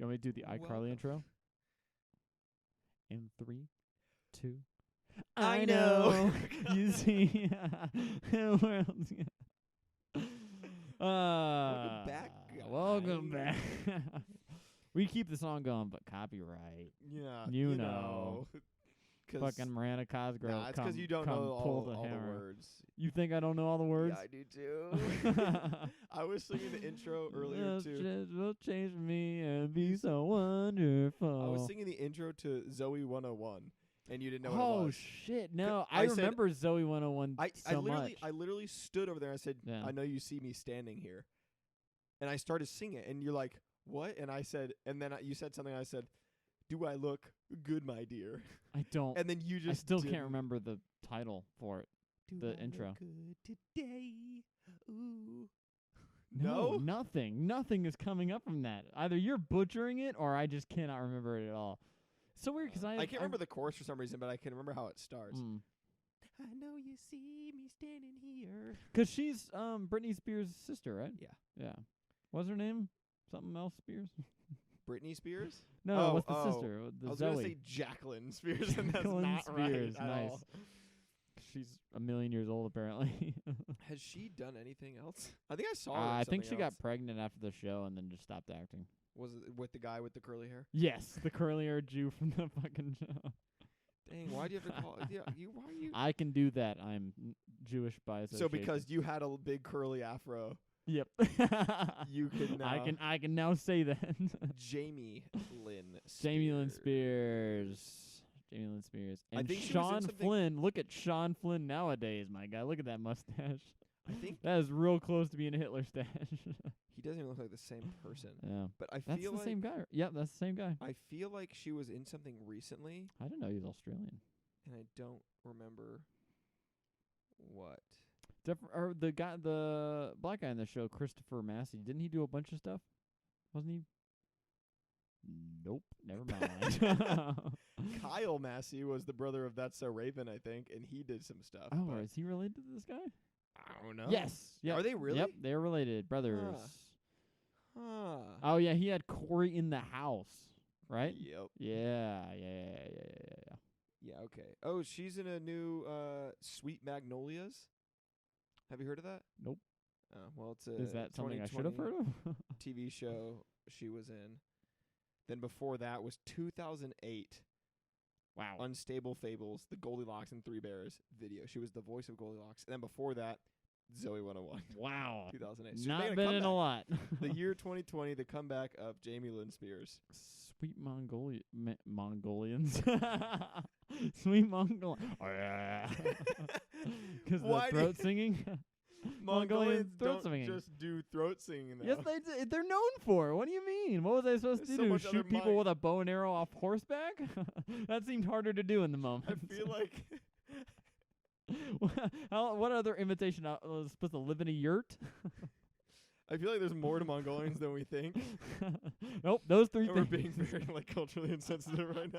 You want me to do the iCarly Welcome. intro? In 3, 2. I know. You see. Welcome back, Welcome guys. back. We keep the song going, but copyright. Yeah, You know. 'Cause Fucking Miranda Cosgrove. nah, it's because you don't come know pull all the the hammer. words. You think I don't know all the words? Yeah, I do too. I was singing the intro earlier too. Will change me and be so wonderful. I was singing the intro to Zoe 101, and you didn't know what it Oh was. shit! No, I I said- remember Zoe 101 so much. I literally stood over there and I said, Yeah. I know you see me standing here. And I started singing it, and you're like, what? And I said, and then you said something, I said, do I look good, my dear? I don't. And then you just I still didn't. can't remember the title for it. Do the I intro. look good today? Ooh. No, No? nothing. Nothing is coming up from that. Either you're butchering it, or I just cannot remember it at all. So weird because I can't remember the chorus for some reason, but I can remember how it starts. I know you see me standing here. Because she's Britney Spears' sister, right? Yeah. Yeah. What's her name? Something else Spears? Britney Spears? No, what's the oh. sister? The I was Zoe. going to say Jacqueline Spears, and that's Jacqueline not Spears, right at nice. all. She's a million years old, apparently. Has she done anything else? I think I saw her. I think she something got else. pregnant after the show and then just stopped acting. Was it with the guy with the curly hair? Yes, the curly-haired Jew from the fucking show. Dang, why do you have to call? Yeah, why are you? I can do that. I'm Jewish by association. So because you had a big curly afro, Yep. you can now. I can now say that. Jamie Lynn. Jamie Lynn Spears. Jamie Lynn Spears. I And think she was in Sean something- Flynn. Look at Sean Flynn nowadays, my guy. Look at that mustache. I think That is real close to being a Hitler stash. he doesn't even look like the same person. Yeah. But I That's feel the like same guy. Yep, that's the same guy. I feel like she was in something recently, I didn't know he was Australian. and I don't remember what. Or the guy, the black guy in the show, Christopher Massey. Didn't he do a bunch of stuff? Wasn't he? Nope. Never mind. Kyle Massey was the brother of That's So Raven, I think, and he did some stuff. Oh, but is he related to this guy? I don't know. Yes. Yep. Are they really? Yep, they're related. Brothers. Huh. Oh, yeah, he had Corey in the house, right? Yep. Yeah. Yeah, okay. Oh, she's in a new Sweet Magnolias. Have you heard of that? Nope. Oh, well, it's a Is that something I should have heard of? TV show she was in. Then before that was 2008. Wow. Unstable Fables, The Goldilocks and Three Bears video. She was the voice of Goldilocks. And then before that, Zoe 101. Wow. 2008. She's Not making been in a comeback. lot. The year 2020, the comeback of Jamie Lynn Spears. Sweet Mongolians. Sweet Mongol. Oh, yeah. Because the Why do throat singing. Mongolians throat don't singing. just do throat singing now. Yes, they do. They're known for it. What do you mean? What was I supposed There's to so do? much other Shoot people with a bow and arrow off horseback? That seemed harder to do in the moment. I feel like What other imitation? Was supposed to live in a yurt? there's more to Mongolians than we think. Nope, those three And we're things. being very culturally insensitive right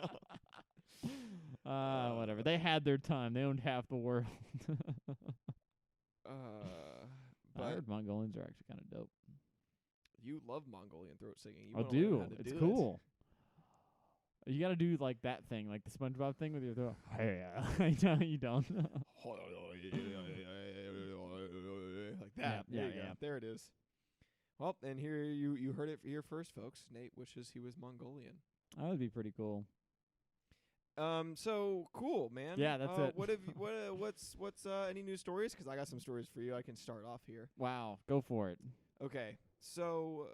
now. Whatever. They had their time. They owned half the world. I But heard Mongolians are actually kind of dope. you love Mongolian throat singing. You I wanna learn do. how to It's do it. cool. You gotta do like that thing, like the SpongeBob thing with your throat. Yeah, you don't. Like that. Yeah, There you yeah. go. There it is. Well, and here you heard it here first, folks. Nate wishes he was Mongolian. That would be pretty cool. So cool, man. Yeah, that's it. What have you, what's any news stories? 'Cause I got some stories for you. I can start off here. Wow, go for it. Okay, so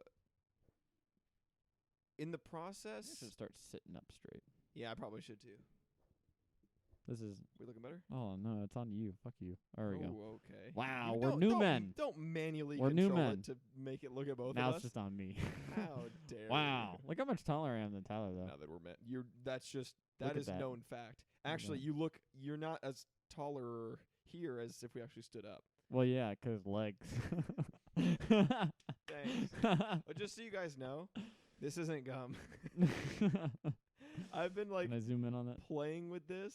in the I process, should start sitting up straight. yeah, I probably should too. This is. We looking better? Oh no, it's on you. Fuck you. There we go. Oh, okay. Wow, You we're don't- new don't- men. Don't manually We're new control men. it to make it look at both Now of it's us. just on me. How dare Wow, you? look how much taller I am than Tyler though. Now that we're met, that's just Look that at is that. known fact. at Actually, that. you're not as taller here as if we actually stood up. Well, yeah, 'cause legs. Thanks. But just so you guys know, this isn't gum. I've been like Can I zoom in on that? playing with this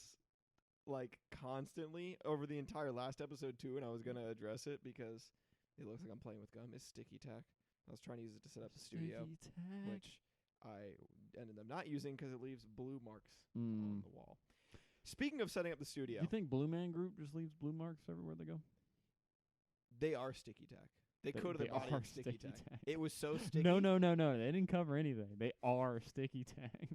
like constantly over the entire last episode too, and I was gonna address it because it looks like I'm playing with gum. It's sticky tack. I was trying to use it to set up the studio, Sticky tack. which I ended up not using because it leaves blue marks Mm. on the wall. Speaking of setting up the studio, Do you think Blue Man Group just leaves blue marks everywhere they go? they are sticky tack. They coated their body are in sticky sticky tack. tack. It was so sticky. No. They didn't cover anything. They are sticky tack.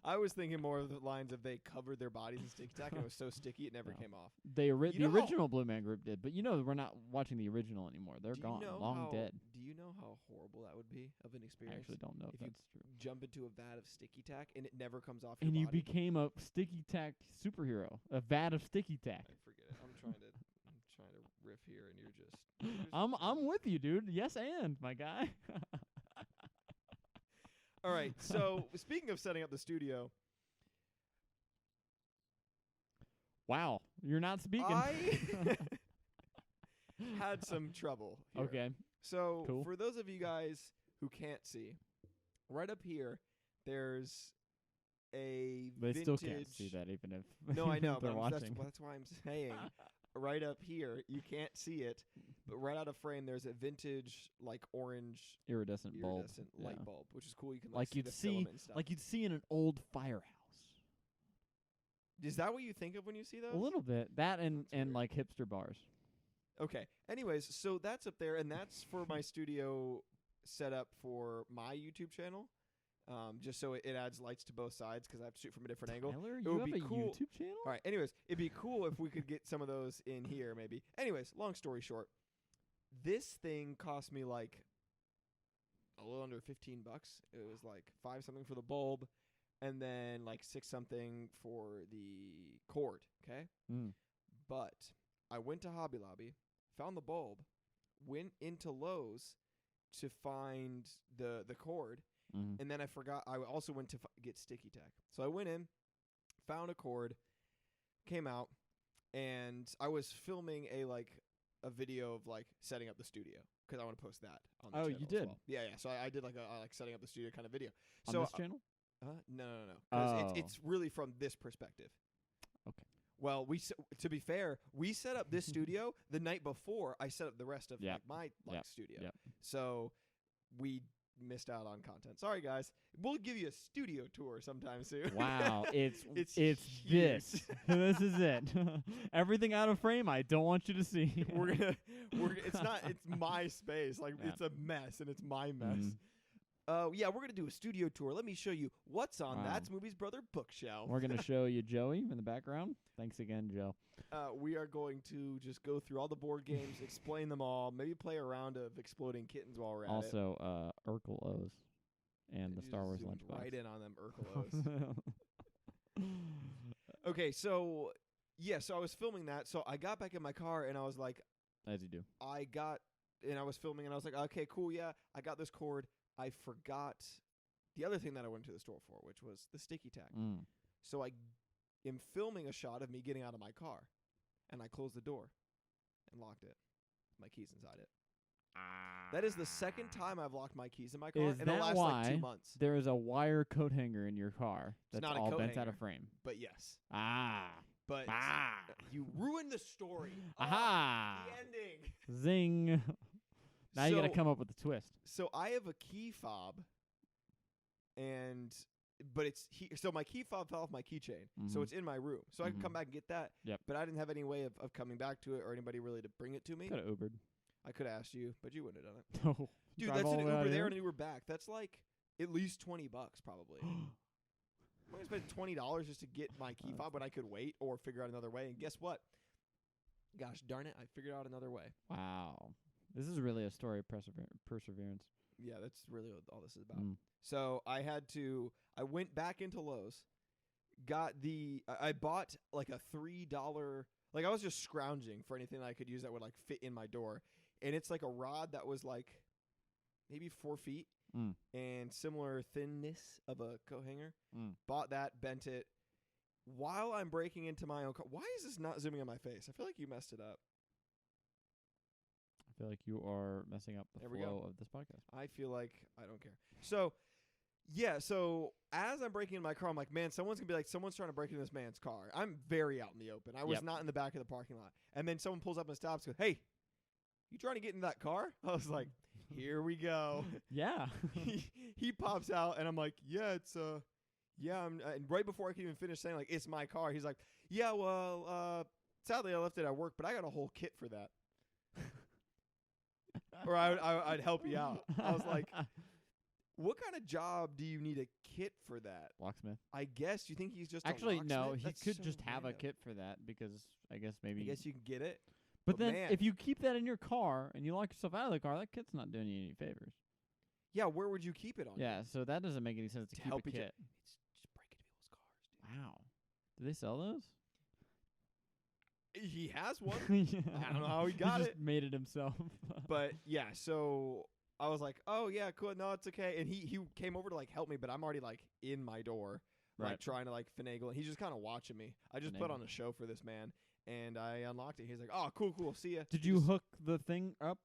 I was thinking more of the lines of they covered their bodies in sticky tack and it was so sticky it never No. came off. The You know how- original Blue Man Group did, but we're not watching the original anymore. They're Do you gone, know long how- dead. Do you know how horrible that would be of an I experience? actually don't know if if you that's true. Jump into a vat of sticky tack and it never comes off And your you body. became a sticky tack superhero, a vat of sticky tack. I forget it. I'm trying to riff here and you're just I'm with you, dude. Yes, and my guy. All right. So speaking of setting up the studio, Wow, you're not speaking. I had some trouble here. Okay. So Cool. for those of you guys who can't see, right up here there's a They vintage. still can't see that, even if No, I know, they're but watching. that's why I'm saying. Right up here, you can't see it, but right out of frame, there's a vintage like orange Iridescent bulb. iridescent light Yeah. bulb, which is cool. You can Like see you'd the see- filament and stuff. Like you'd see in an old firehouse. Is that what you think of when you see those? A little bit. That and That's weird. like hipster bars. Okay. Anyways, so that's up there, and that's for my studio setup for my YouTube channel. Just so it adds lights to both sides because I have to shoot from a different angle. Tyler, It you would have be a cool- YouTube channel? All right. Anyways, it'd be cool if we could get some of those in here, maybe. Anyways, long story short, this thing cost me like a little under $15. It was like 5 something for the bulb, and then like 6 something for the cord. Okay. Mm. But I went to Hobby Lobby, found the bulb, went into Lowe's to find the cord. Mm. And then I forgot. I also went to get sticky tack. So I went in, found a cord, came out, and I was filming a video of like setting up the studio because I want to post that on the Oh, channel you as did? well. Yeah. So I did like a like setting up the studio kind of video. On So this channel? no. 'Cause Oh. it's really from this perspective. Okay. Well, to be fair, we set up this studio the night before I set up the rest of Yep. my Yep. studio. Yep. So we missed out on content. Sorry, guys. We'll give you a studio tour sometime soon. Wow, it's It's this. huge. This is it. Everything out of frame. I don't want you to see. It's my space. Like Yeah. it's a mess and it's my mess. Mhm. Yeah, we're gonna do a studio tour. Let me show you what's on Wow. That's Movies Brother bookshelf. We're gonna show you Joey in the background. Thanks again, Joe. We are going to just go through all the board games, explain them all, maybe play a round of Exploding Kittens while we're at it. Also, Urkel O's and the You Star Wars zoomed lunchbox. right in on them Urkelos. Okay, so I was filming that. So I got back in my car and I was like, As you do. I was filming and I was like, okay, cool, yeah, I got this cord. I forgot the other thing that I went to the store for, which was the sticky tack. Mm. So I am filming a shot of me getting out of my car, and I closed the door and locked it. My keys inside it. That is the second time I've locked my keys in my car Is in the that last why 2 months. There is a wire coat hanger in your car that's not a all coat bent out hanger. of frame. But yes, But but you ruined the story. Aha! The ending. Zing. Now you got to So- come up with a twist. So I have a key fob, but so my key fob fell off my keychain, so Mhm. it's in my room. So I can come Mhm. back and get that. Yep. But I didn't have any way of coming back to it or anybody really to bring it to me. Could have Ubered. I could have asked you, but you wouldn't have done it. No. Dude, Drive that's all an the way out Uber of there here? and an Uber back. That's like at least $20 probably. I'm gonna spend $20 just to get my key fob when I could wait or figure out another way. And guess what? Gosh darn it, I figured out another way. Wow. This is really a story of perseverance. Yeah, that's really what all this is about. Mm. So I went back into Lowe's, I bought like a $3, like I was just scrounging for anything that I could use that would like fit in my door. And it's like a rod that was like maybe 4 feet Mm. and similar thinness of a coat hanger. Mm. Bought that, bent it. While I'm breaking into my own car, why is this not zooming on my face? I feel like you messed it up. I feel like you are messing up the There we go. flow of this podcast. I feel like I don't care. So, yeah, so as I'm breaking into my car, I'm like, man, someone's going to be like, someone's trying to break into this man's car. I'm very out in the open. I was Yep. not in the back of the parking lot. And then someone pulls up and stops and goes, hey, you trying to get in that car? I was like, here we go. Yeah. he pops out, and I'm like, yeah, it's yeah. And right before I can even finish saying like it's my car, he's like, yeah, well, sadly I left it at work, but I got a whole kit for that. Or I'd help you out. I was like, what kind of job do you need a kit for that? Locksmith. I guess you think he's just Actually, a no. locksmith? He That's could so just have a random. kit for that because I guess maybe. I guess you can get it. but then, man. if you keep that in your car and you lock yourself out of the car, that kit's not doing you any favors. Yeah, where would you keep it on? Yeah, so that doesn't make any sense to keep help a each kit. It's just break into people's cars, dude. Wow. Do they sell those? He has one. Yeah. I don't know how he got just it. made it himself. But yeah, so I was like, oh yeah, cool. No, it's okay. And he came over to like help me, but I'm already like in my door, Right. like trying to like finagle. And he's just kind of watching me. I just put Finagle. on a show for this man, and I unlocked it. He's like, oh, cool, see ya. Did He you just- hook the thing up,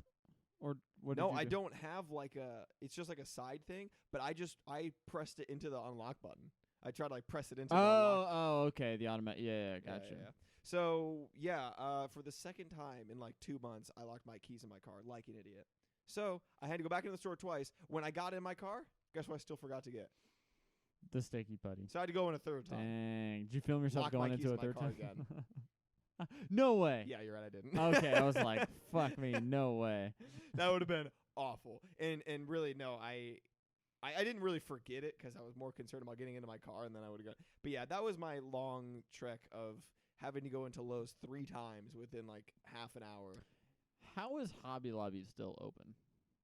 or what? No, did you I do? don't have like a. It's just like a side thing, but I pressed it into the unlock button. I tried to like press it into the unlock. Oh, okay. The automatic. Yeah, Yeah, gotcha. yeah. So yeah, for the second time in like 2 months, I locked my keys in my car like an idiot. So I had to go back into the store twice. When I got in my car, guess what I still forgot to get? The sticky putty. So I had to go in a third time. Dang. Did you film yourself Lock my going keys into a in my third car time? again. No way. Yeah, you're right. I didn't. Okay, I was like, fuck me. No way. That would have been awful. And really, no, I didn't really forget it because I was more concerned about getting into my car, and then I would have gone. But yeah, that was my long trek of having to go into Lowe's 3 times within like half an hour. How is Hobby Lobby still open?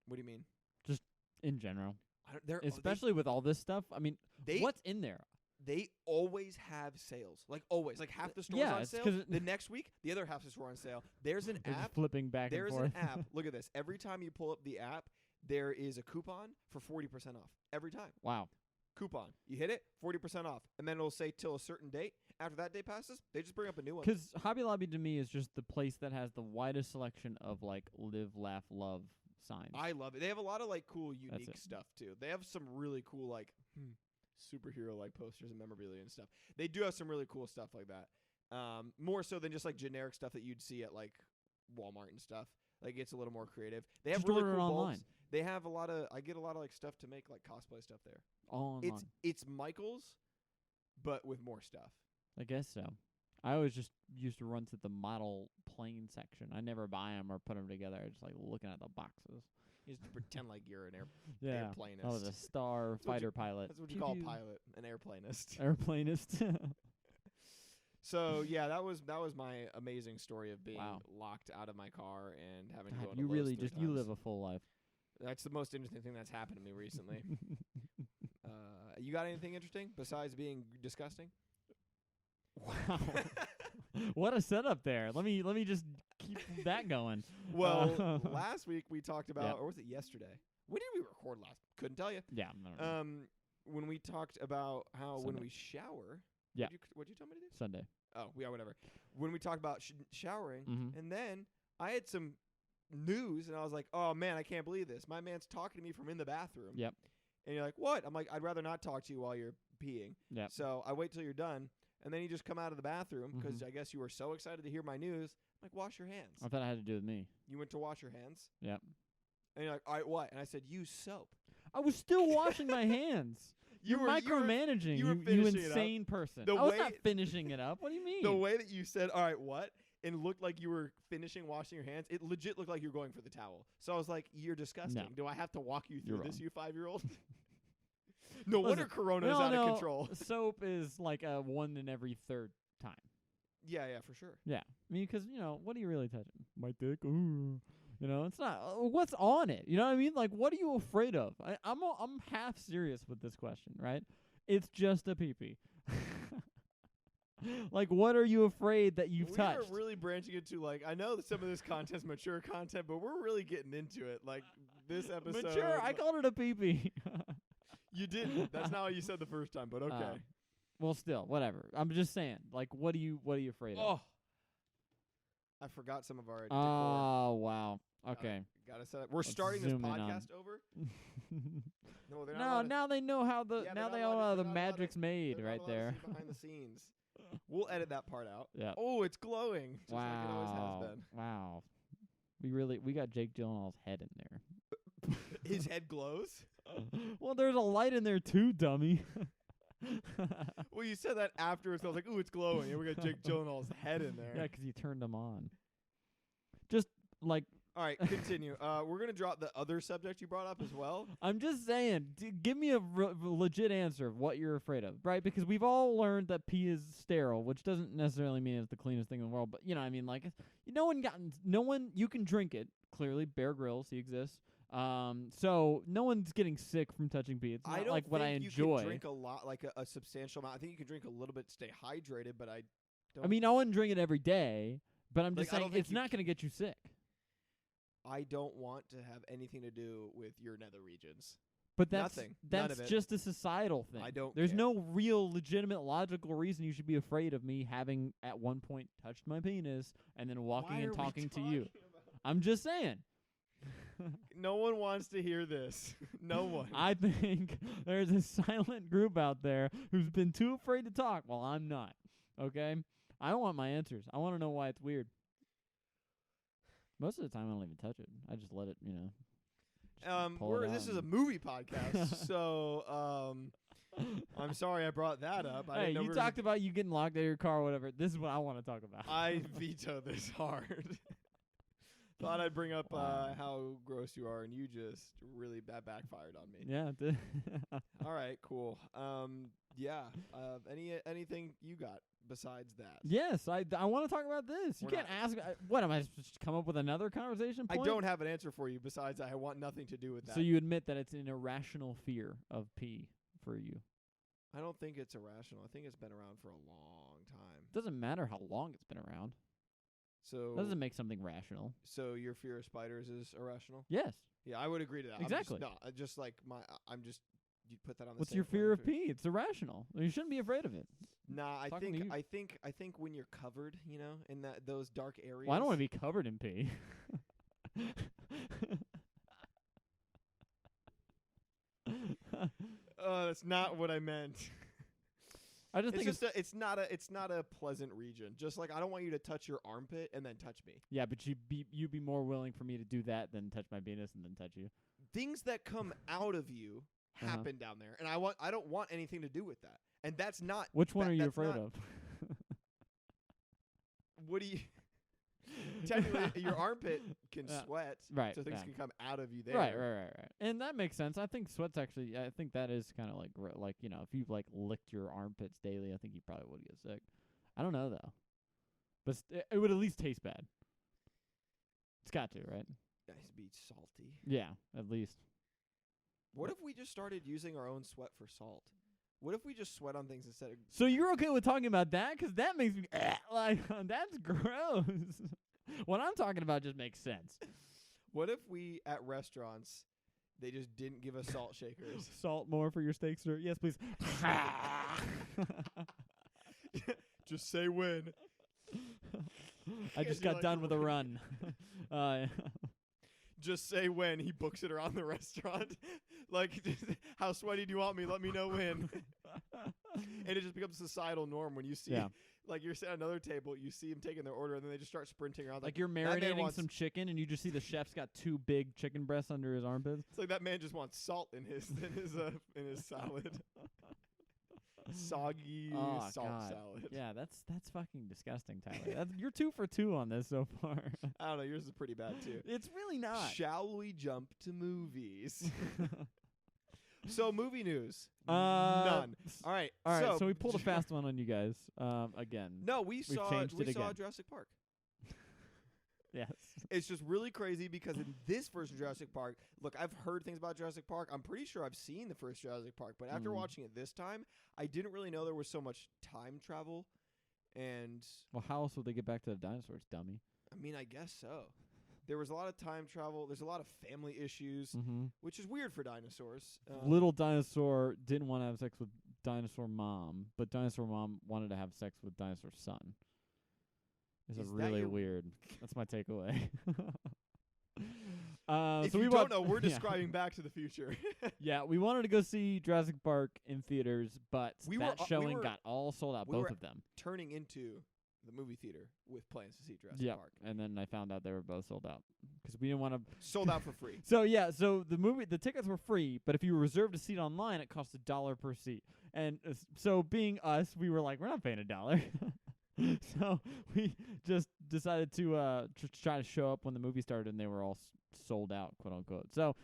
What do you mean? In general. They're Especially with all this stuff. I mean, what's in there? They always have sales. Like always. Like half the store's yeah, on it's sale. 'cause it- The next week, the other half of the store on sale. There's an They're just app. flipping back and There's forth. an app. Look at this. Every time you pull up the app, there is a coupon for 40% off. Every time. Wow. Coupon. You hit it, 40% off. And then it'll say till a certain date. After that day passes, they just bring up a new one. Because Hobby Lobby to me is just the place that has the widest selection of like live, laugh, love signs. I love it. They have a lot of like cool, That's unique it. stuff too. They have some really cool like superhero like posters and memorabilia and stuff. They do have some really cool stuff like that. More so than just like generic stuff that you'd see at like Walmart and stuff. Like it's a little more creative. They have Just really order it cool bulbs. online. They have a lot of. I get a lot of like stuff to make like cosplay stuff there. All online. It's Michael's, but with more stuff. I guess so. I always just used to run to the model plane section. I never buy 'em or put 'em together. I just like looking at the boxes. You just pretend like you're an Yeah. airplanist. I was a star That's what fighter pilot. That's what you Pew call a pew. pilot, an airplanist. Airplanist. So yeah, that was my amazing story of being Wow. locked out of my car and having to God, go into you Lowe's really 3 just you times. live a full life. That's the most interesting thing that's happened to me recently. You got anything interesting besides being disgusting? Wow. What a setup there. Let me just keep that going. Well, last week we talked about, Yeah. or was it yesterday? When did we record last? Couldn't tell you. Yeah. I don't know. When we talked about how when Sunday. we shower. Yeah. What'd you tell me to do? Sunday. Oh, yeah, whatever. When we talked about showering, Mhm. and then I had some news, and I was like, oh, man, I can't believe this. My man's talking to me from in the bathroom. Yep. And you're like, what? I'm like, I'd rather not talk to you while you're peeing. Yep. So I wait till you're done, and then you just come out of the bathroom because Mhm. I guess you were so excited to hear my news. I'm like, wash your hands. I thought it had to do with me. You went to wash your hands? Yep. And you're like, all right, what? And I said, use soap. I was still washing my hands. You're micromanaging. you were you finishing it up. insane person. The I was way- not finishing it up. What do you mean? The way that you said, all right, what? And looked like you were finishing washing your hands. It legit looked like you were going for the towel. So I was like, you're disgusting. No. Do I have to walk you through You're this, wrong. you 5-year-old? No wonder Listen, Corona we is all out know of control. Soap is like a 1 in every 3rd time. Yeah, for sure. Yeah. I mean, 'cause what are you really touching? My dick. Ooh. It's not. What's on it? You know what I mean? Like, what are you afraid of? I'm half serious with this question, right? It's just a pee-pee. Like, what are you afraid that you've touched? We are really branching into, like, I know that some of this content's mature content, but we're really getting into it. Like, this episode. Mature. I called it a pee-pee. You didn't. That's not what you said the first time, but okay. Well, still, whatever. I'm just saying. Like, what are you afraid of? Oh. I forgot some of our decor. Oh, wow. Okay. Gotta set up. We're starting this zoom in on. podcast over. No, they're not allowed to- now they know how the Yeah, now they're they not all allowed to- know how the they're not allowed to- magic's made they're not right allowed to there. see behind the scenes. We'll edit that part out. Yeah. Oh, it's glowing. Just like it always Wow. has been. Wow. We got Jake Gyllenhaal's head in there. His head glows? Well, Well, there's a light in there too, dummy. Well, you said that afterwards. I was like, ooh, it's glowing. And we got Jake Gyllenhaal's head in there. Yeah, 'cause you turned them on. Just like All right, continue. We're going to drop the other subject you brought up as well. I'm just saying, give me a legit answer of what you're afraid of, right? Because we've all learned that pee is sterile, which doesn't necessarily mean it's the cleanest thing in the world. But you know, what I mean, like, no one. You can drink it. Clearly, Bear Grylls, he exists. So no one's getting sick from touching pee. It's not I don't like think what I you enjoy. can drink a lot, like a substantial amount. I think you can drink a little bit to stay hydrated, but I don't. I mean, I wouldn't drink it every day, but I'm just Like, I don't saying think it's you not going to get you sick. I don't want to have anything to do with your nether regions. But that's Nothing. None that's of it. just a societal thing. I don't There's care. no real legitimate logical reason you should be afraid of me having at one point touched my penis and then walking Why and are we talking to you. about- I'm just saying. No one wants to hear this. No one. I think there's a silent group out there who's been too afraid to talk. Well, I'm not. Okay? I don't want my answers. I want to know why it's weird. Most of the time, I don't even touch it. I just let it, just pull it This out is a and- movie podcast, so I'm sorry I brought that up. I Hey, didn't know you we were talked about you getting locked out of your car or whatever. This is what I want to talk about. I veto this hard. Thought I'd bring up Wow. how gross you are, and you just really backfired on me. Yeah, it did. All right, cool. Yeah. Anything you got besides that? Yes, I want to talk about this. You We're can't ask. What am I supposed to come up with another conversation I point? don't have an answer for you besides I want nothing to do with that. So you admit that it's an irrational fear of pee for you. I don't think it's irrational. I think it's been around for a long time. Doesn't matter how long it's been around. So Doesn't make something rational. So your fear of spiders is irrational? Yes. Yeah, I would agree to that. Exactly. I'm just you put that on the What's same your fear of plane pee? It's irrational. You shouldn't be afraid of it. Nah, I Talking to you. think when you're covered, in those dark areas. Well, I don't want to be covered in pee. That's not what I meant. I just It's think just it's not a pleasant region. Just like I don't want you to touch your armpit and then touch me. yeah, but you'd be more willing for me to do that than touch my penis and then touch you. Things that come out of you happen down there, and I don't want anything to do with that. And that's not. Which one are you that's afraid not- of? What do you? Technically, your armpit can Yeah. sweat, Right, so things yeah. can come out of you there. Right. And that makes sense. I think sweat's actually. I think that is kind of like if you like licked your armpits daily, I think you probably would get sick. I don't know though, but it would at least taste bad. It's got to, right? It has to be salty. Yeah, at least. What if we just started using our own sweat for salt? What if we just sweat on things instead of? So you're okay with talking about that? 'Cause that makes me like that's gross. What I'm talking about just makes sense. What if we at restaurants, they just didn't give us salt shakers? Salt more for your steaks, sir? Yes, please. Just say when. I just You're got like, done with a run. Just say when he books it around the restaurant. Like, how sweaty do you want me? Let me know when. And it just becomes a societal norm when you see, Yeah. like, you're sitting at another table, you see them taking their order, and then they just start sprinting around. Like you're that man marinating wants- some chicken, and you just see the chef's got 2 big chicken breasts under his armpits. It's like that man just wants salt in his salad. Soggy Oh, salt God. salad. Yeah, that's fucking disgusting, Tyler. You're 2 for 2 on this so far. I don't know. Yours is pretty bad too. It's really not. Shall we jump to movies? So movie news. Uh, None. All right. All right, so we pulled a fast one on you guys. Again. No, we saw changed it again. Jurassic Park. Yes. It's just really crazy because in this version of Jurassic Park, look, I've heard things about Jurassic Park. I'm pretty sure I've seen the first Jurassic Park, but after watching it this time, I didn't really know there was so much time travel. And Well, how else would they get back to the dinosaurs, dummy? I mean, I guess so. There was a lot of time travel. There's a lot of family issues, Mm-hmm. which is weird for dinosaurs. Little dinosaur didn't want to have sex with dinosaur mom, but dinosaur mom wanted to have sex with dinosaur son. This is Is that really your- weird. That's my takeaway. If so you we don't know, we're yeah. describing Back to the Future. Yeah, we wanted to go see Jurassic Park in theaters, but We that were- showing were- got all sold out, we both were- of them. Turning into the movie theater with plans to see Jurassic Yep. Park. And then I found out they were both sold out because we didn't want to. Sold out for free. So so the tickets were free, but if you reserved a seat online, it cost $1 per seat. And so being us, we were like, we're not paying $1. So we just decided to try to show up when the movie started, and they were all sold out, quote unquote. So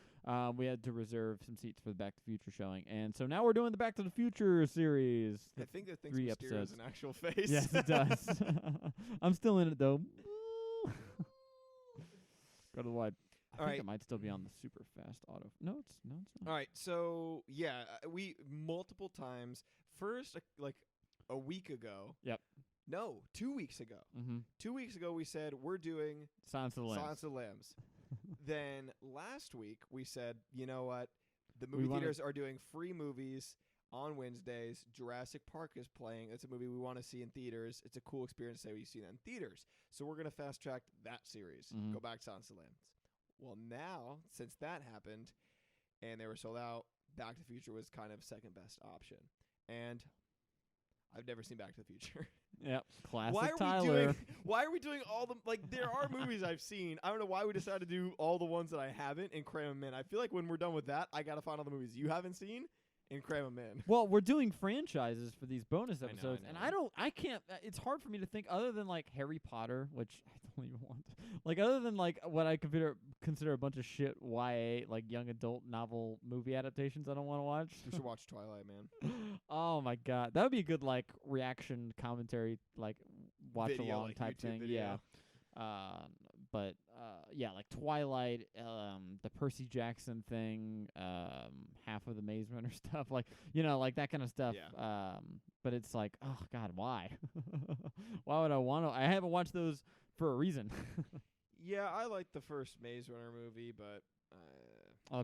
we had to reserve some seats for the Back to the Future showing, and so now we're doing the Back to the Future series. I think that thinks 3 Mysterio episodes. is an actual face. Yes, it does. I'm still in it though. Go to the wide. I think right. it might still be on the super fast auto. No, it's not. All right, so yeah, we multiple times. First, like a week ago. Yep. No, 2 weeks ago. Mm-hmm. 2 weeks ago, we said we're doing Silence of the Lambs. Silence of the Lambs. Then last week we said, you know what? The We movie wanna- theaters are doing free movies on Wednesdays. Jurassic Park is playing. It's a movie we want to see in theaters. It's a cool experience to say we've seen that in theaters. So we're gonna fast track that series. Mhm. Go back to Silence of the Lambs. Well, now since that happened, and they were sold out, Back to the Future was kind of second best option. And I've never seen Back to the Future. Yep. Classic Why are Tyler. we doing? Why are we doing all the There are movies I've seen. I don't know why we decided to do all the ones that I haven't and cram them in. I feel like when we're done with that, I gotta find all the movies you haven't seen and cram them in. Well, we're doing franchises for these bonus I know, episodes, I and know. I can't. It's hard for me to think other than like Harry Potter, which I don't even want. Like other than like what I consider a bunch of shit YA like young adult novel movie adaptations I don't want to watch. We should watch Twilight, man. Oh my god, that would be a good like reaction commentary like watch Video, along like type YouTube thing. video. Yeah. But yeah, like Twilight, the Percy Jackson thing, half of the Maze Runner stuff, like like that kind of stuff. Yeah. But it's like, oh god, why? Why would I want to? I haven't watched those for a reason. Yeah, I like the first Maze Runner movie, but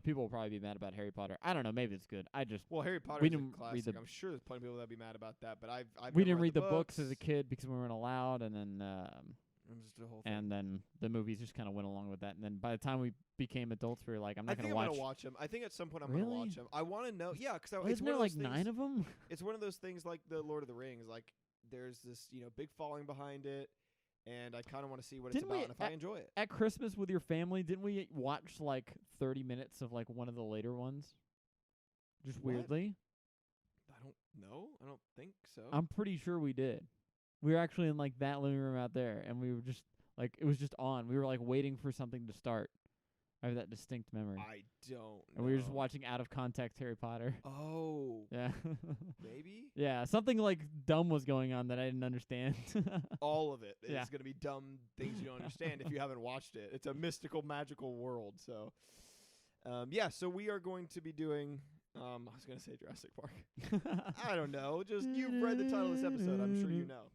People will probably be mad about Harry Potter. I don't know. Maybe it's good. well, Harry Potter We is a didn't read classic. the- I'm sure there's plenty of people that'd be mad about that, but I've we never didn't read the books books as a kid because we weren't allowed, and then And just the whole thing. and then the movies just kind of went along with that. And then by the time we became adults, we were like, I'm I not think gonna I'm watch. gonna watch them. I think at some point I'm Really? gonna watch them. I want to know. Yeah, because Well, it's isn't one there of those like things, 9 of them? It's one of those things like the Lord of the Rings. Like there's this big following behind it, and I kind of want to see what Didn't it's we about and if I enjoy it. At Christmas with your family, didn't we watch like 30 minutes of like one of the later ones? Just What? weirdly. I don't know. I don't think so. I'm pretty sure we did. We were actually in like that living room out there, and we were just like it was just on. We were like waiting for something to start. I have that distinct memory. I don't know. And we were just watching out of context Harry Potter. Oh, Yeah. maybe Yeah, something like dumb was going on that I didn't understand. all of it is Yeah. going to be dumb things you don't understand if you haven't watched it. It's a mystical, magical world. So, yeah. So we are going to be doing. I was going to say Jurassic Park. I don't know. Just you've read the title of this episode. I'm sure you know.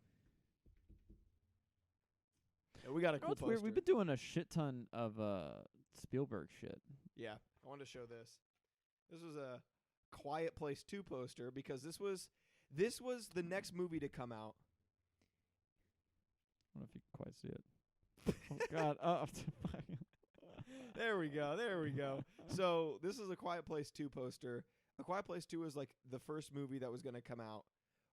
Yeah, we got a You know cool what's poster. weird? We've been doing a shit ton of Spielberg shit. Yeah, I wanted to show this. This was a Quiet Place 2 poster because this was the next movie to come out. I don't know if you can quite see it. Oh God! Oh, There we go. There we go. So this is a Quiet Place 2 poster. A Quiet Place 2 is like the first movie that was going to come out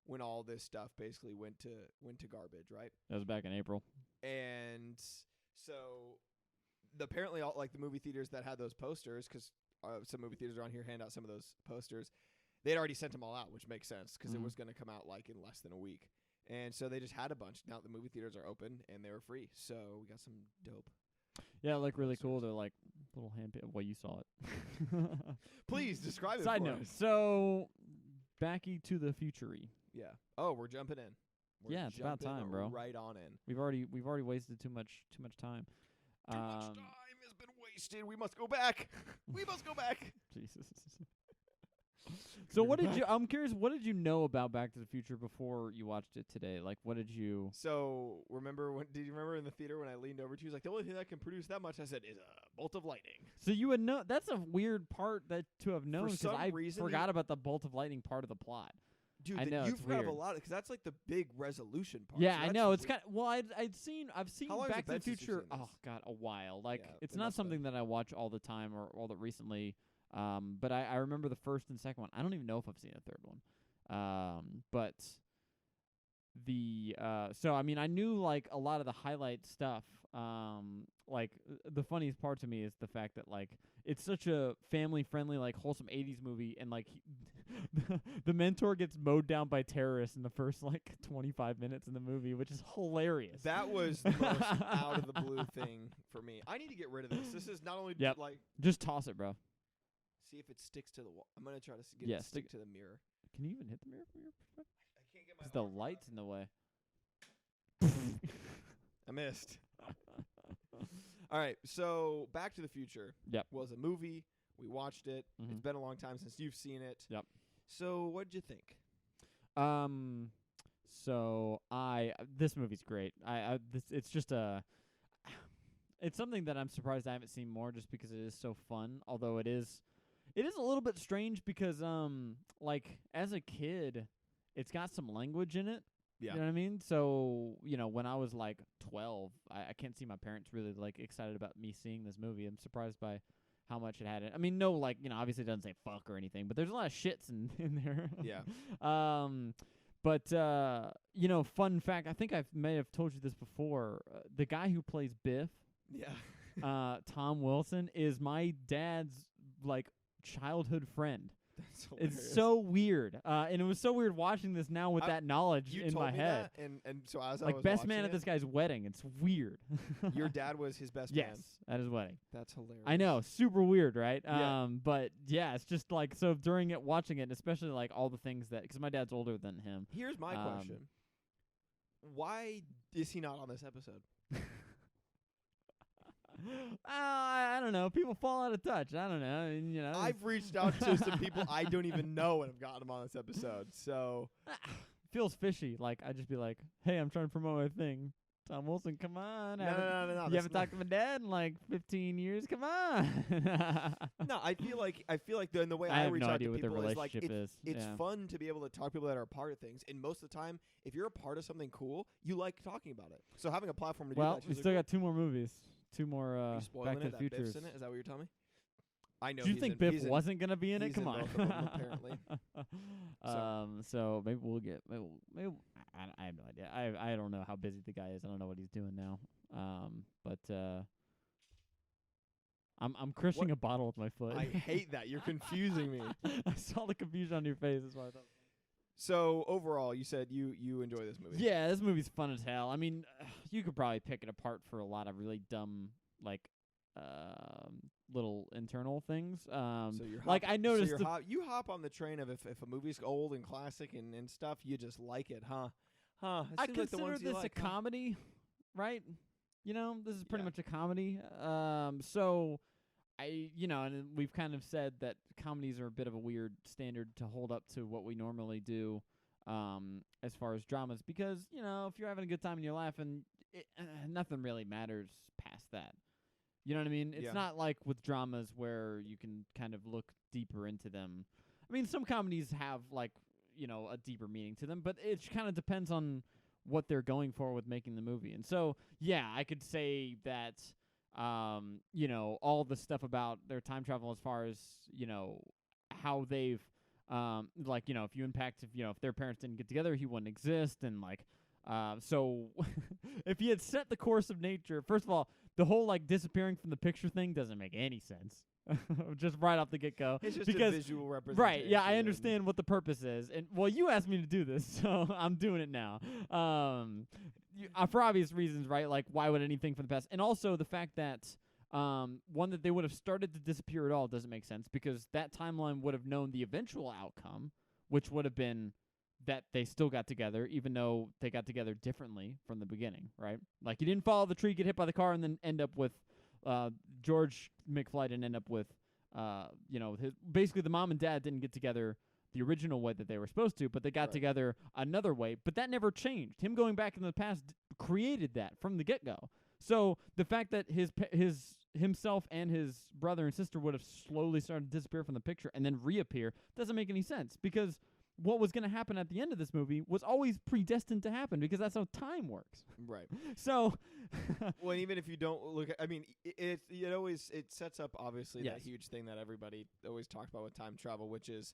when all this stuff basically went to garbage, right? that was back in April. And so apparently all like the movie theaters that had those posters, because some movie theaters around here hand out some of those posters, they'd already sent them all out, which makes sense because it Mhm. was going to come out like in less than a week. And so they just had a bunch. Now the movie theaters are open and they were free. So we got some dope. Yeah, like really cool. Posters. They're like little hand. Well, you saw it. Please describe it Side for note. us. So, Backy to the Future-y. Yeah. Oh, we're jumping in. We're Yeah, it's about jumping time, bro. Right on in. We've already wasted too much time. Too much time has been wasted. We must go back. We must go back. Jesus. So what did you? I'm curious. What did you know about Back to the Future before you watched it today? Like, what did you? So did you remember in the theater when I leaned over to you? He was like, the only thing that can produce that much, I said, is a bolt of lightning. So you would know. That's a weird part that to have known because some I reason forgot about the bolt of lightning part of the plot. Dude, I know, you it's forgot of a weird. lot because that's like the big resolution part. Yeah, so I that's know. It's weird. kind of, well, I've seen How long has Back it to the been since you've Future. seen this? Oh God, a while. Like Yeah, it's it not must have. something that I watch all the time or all that recently. But I remember the first and second one. I don't even know if I've seen a third one. But so I mean I knew like a lot of the highlight stuff. Like the funniest part to me is the fact that like it's such a family friendly like wholesome 80s movie, and like the mentor gets mowed down by terrorists in the first like 25 minutes in the movie, which is hilarious. That was the most out of the blue thing for me. I need to get rid of this. This is not only like just toss it, bro. see if it sticks to the wall. I'm gonna try to get it to stick to the mirror. Can you even hit the mirror from your perspective? I can't get my. Because the light's in the way. I missed. All right, so Back to the Future was a movie. We watched it. Mm-hmm. It's been a long time since you've seen it. Yep. So what did you think? So this movie's great. It's just it's something that I'm surprised I haven't seen more, just because it is so fun. Although it is a little bit strange because like as a kid, it's got some language in it. Yeah. You know what I mean? So, when I was like 12, I can't see my parents really like excited about me seeing this movie. I'm surprised by how much it had in it. I mean, no, like, obviously it doesn't say fuck or anything, but there's a lot of shits in there. Yeah. But fun fact, I think I may have told you this before. The guy who plays Biff, Tom Wilson, is my dad's like childhood friend. That's hilarious. It's so weird, and it was so weird watching this now with that knowledge in my head. That, and so as I like was best man it, at this guy's wedding. It's weird. Your dad was his best yes, man. at his wedding. That's hilarious. I know, super weird, right? Yeah. But yeah, it's just like so during it, watching it, and especially like all the things that because my dad's older than him. Here's my question: why is he not on this episode? I don't know. People fall out of touch. I don't know. I mean, I've reached out to some people I don't even know and have gotten them on this episode. So feels fishy. Like I'd just be like, "Hey, I'm trying to promote my thing. Tom Wilson, come on. No. You haven't talked to my dad in like 15 years. Come on." No, I feel like the way I I have reach no out idea to what their people is like relationship is. it's fun to be able to talk to people that are a part of things, and most of the time, if you're a part of something cool, you like talking about it. So having a platform to do well, that. we still got 2 more movies. 2 more Back to the Future. Futures. Biff's in it? Is that what you're telling me? I know. Do you think Biff wasn't gonna be in it? Come on. Both of them, apparently. So maybe we'll get. Maybe I have no idea. I don't know how busy the guy is. I don't know what he's doing now. But I'm crushing a bottle with my foot. I hate that. You're confusing me. I saw the confusion on your face. That's why I thought. So overall, you said you enjoy this movie. Yeah, this movie's fun as hell. I mean, you could probably pick it apart for a lot of really dumb like little internal things. So I noticed you hop on the train of if a movie's old and classic and stuff, you just like it, huh? I consider this a comedy, right? This is pretty much a comedy. So and we've kind of said that comedies are a bit of a weird standard to hold up to what we normally do as far as dramas, because, if you're having a good time in your life and nothing really matters past that. You know what I mean? It's not like with dramas where you can kind of look deeper into them. I mean, some comedies have like, a deeper meaning to them, but it kind of depends on what they're going for with making the movie. And so, yeah, I could say that all the stuff about their time travel as far as, how they've, if you if their parents didn't get together, he wouldn't exist. And so if he had set the course of nature, first of all, the whole disappearing from the picture thing doesn't make any sense. Just right off the get-go. It's just a visual representation. Right, yeah, I understand what the purpose is. And you asked me to do this, so I'm doing it now. For obvious reasons, right? Like, why would anything from the past? And also the fact that one, that they would have started to disappear at all doesn't make sense, because that timeline would have known the eventual outcome, which would have been that they still got together, even though they got together differently from the beginning, right? Like, you didn't follow the tree, get hit by the car, and then end up with George McFly and end up with, basically the mom and dad didn't get together the original way that they were supposed to, but they got together another way. But that never changed. Him going back into the past created that from the get-go. So the fact that himself and his brother and sister would have slowly started to disappear from the picture and then reappear doesn't make any sense, because what was going to happen at the end of this movie was always predestined to happen, because that's how time works. Right. So, well, and even if you don't look at, I mean, it sets up obviously that huge thing that everybody always talks about with time travel, which is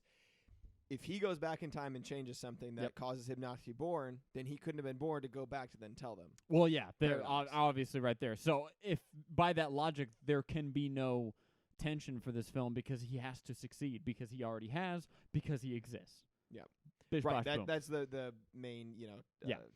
if he goes back in time and changes something that causes him not to be born, then he couldn't have been born to go back to then tell them. Well, yeah, they're Paradox. obviously right there. So if by that logic, there can be no tension for this film because he has to succeed because he already has because he exists. Yep. Bish, Right, bosh, boom. that's the main,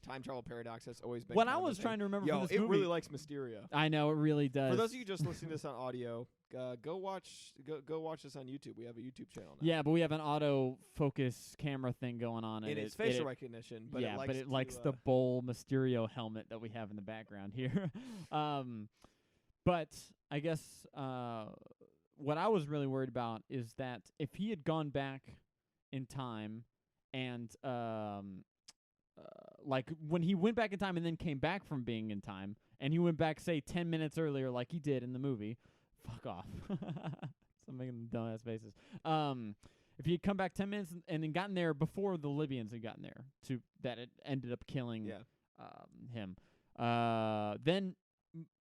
time travel paradox that's always been. What I was trying to remember from this it movie, really likes Mysterio. I know it really does. For those of you just listening to this on audio, go watch this on YouTube. We have a YouTube channel now. Yeah, but we have an autofocus camera thing going on, and it's facial recognition. But it likes the Bull Mysterio helmet that we have in the background here. But I guess what I was really worried about is that if he had gone back in time and like when he went back in time and then came back from being in time and he went back, say, 10 minutes earlier like he did in the movie, fuck off. I'm making dumbass faces. If he had come back 10 minutes and then gotten there before the Libyans had gotten there, that it ended up killing him, then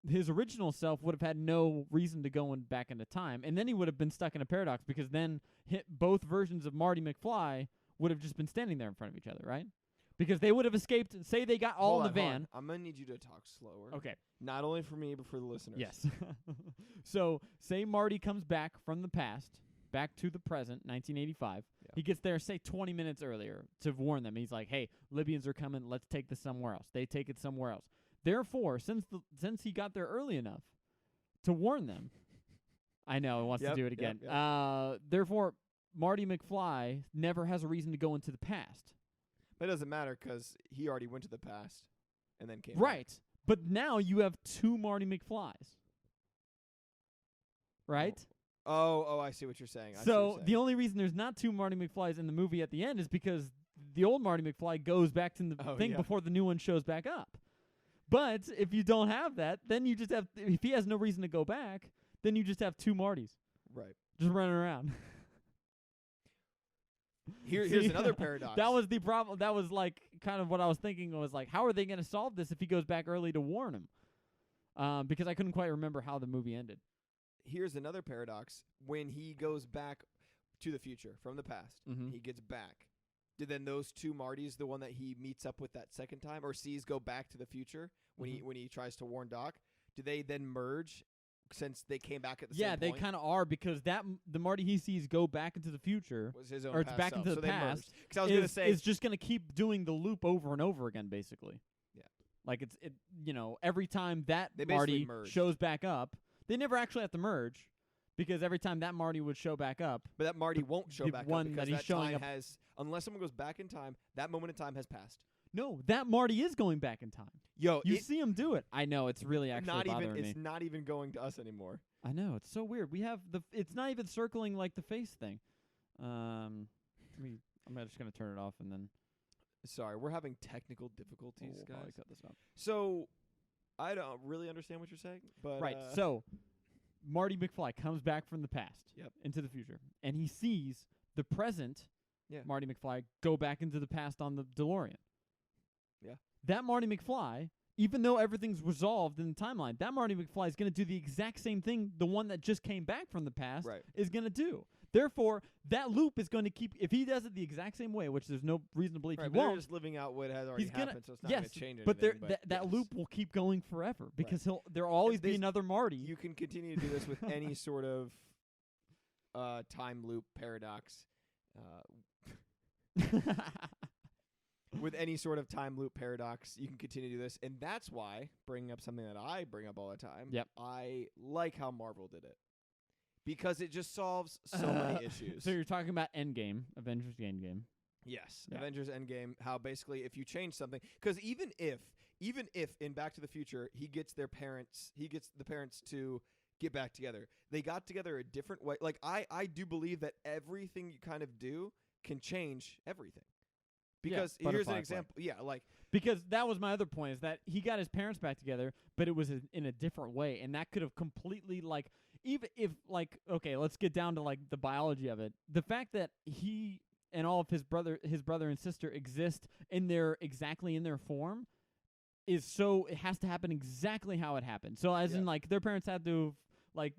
his original self would have had no reason to go back into time, and then he would have been stuck in a paradox because then both versions of Marty McFly would have just been standing there in front of each other, right? Because they would have escaped. Say they got all in the van. I'm gonna need you to talk slower. Okay. Not only for me, but for the listeners. Yes. So say Marty comes back from the past, back to the present, 1985. Yeah. He gets there, say, 20 minutes earlier to warn them. He's like, "Hey, Libyans are coming. Let's take this somewhere else." They take it somewhere else. Therefore, since he got there early enough to warn them, I know he wants to do it again. Therefore, Marty McFly never has a reason to go into the past. But it doesn't matter because he already went to the past and then came back. Back. But now you have two Marty McFlys. Right? Oh, I see what you're saying. So the only reason there's not two Marty McFlys in the movie at the end is because the old Marty McFly goes back to the thing before the new one shows back up. But if you don't have that, then you just have, if he has no reason to go back, then you just have two Martys. Right. Just running around. Here's another paradox. That was the problem. That was like kind of what I was thinking was like, how are they going to solve this if he goes back early to warn him? Because I couldn't quite remember how the movie ended. Here's another paradox. When he goes back to the future from the past, he gets back. Did then those two Martys, the one that he meets up with that second time or sees go back to the future when he tries to warn Doc, do they then merge since they came back at the same point? Yeah, they kind of are because the Marty he sees go back into the future was his own or it's back self. into the past. Because I was going to say is just going to keep doing the loop over and over again, basically. Yeah, like every time that Marty shows back up, they never actually have to merge. Because every time that Marty would show back up, but that Marty won't show back one up because that he's showing up unless someone goes back in time, that moment in time has passed. No, that Marty is going back in time. You see him do it. I know it's really actually bothering me. It's not even going to us anymore. I know it's so weird. We have it's not even circling like the face thing. I'm just gonna turn it off and then. Sorry, we're having technical difficulties, guys. I cut this up. So, I don't really understand what you're saying, but right. So. Marty McFly comes back from the past into the future, and he sees the present Marty McFly go back into the past on the DeLorean. Yeah. That Marty McFly, even though everything's resolved in the timeline, that Marty McFly is going to do the exact same thing the one that just came back from the past is going to do. Therefore, that loop is going to keep, if he does it the exact same way, which there's no reason to believe he won't. They're just living out what has already happened, so it's not going to change anything. But that loop will keep going forever because there'll always be another Marty. You can continue to do this with any sort of time loop paradox. With any sort of time loop paradox, you can continue to do this. And that's why, bringing up something that I bring up all the time, I like how Marvel did it. Because it just solves so many issues. So you're talking about Avengers Endgame. Yes, Avengers Endgame, how basically if you change something, because even if in Back to the Future he gets the parents to get back together, they got together a different way. Like I do believe that everything you kind of do can change everything. Because here's an example. Yeah, like because that was my other point is that he got his parents back together, but it was in a different way, and that could have completely like. Even if, like, okay, let's get down to, like, the biology of it. The fact that he and all of his brother and sister exist exactly in their form is so, it has to happen exactly how it happened. So, as in, like, their parents had to, like,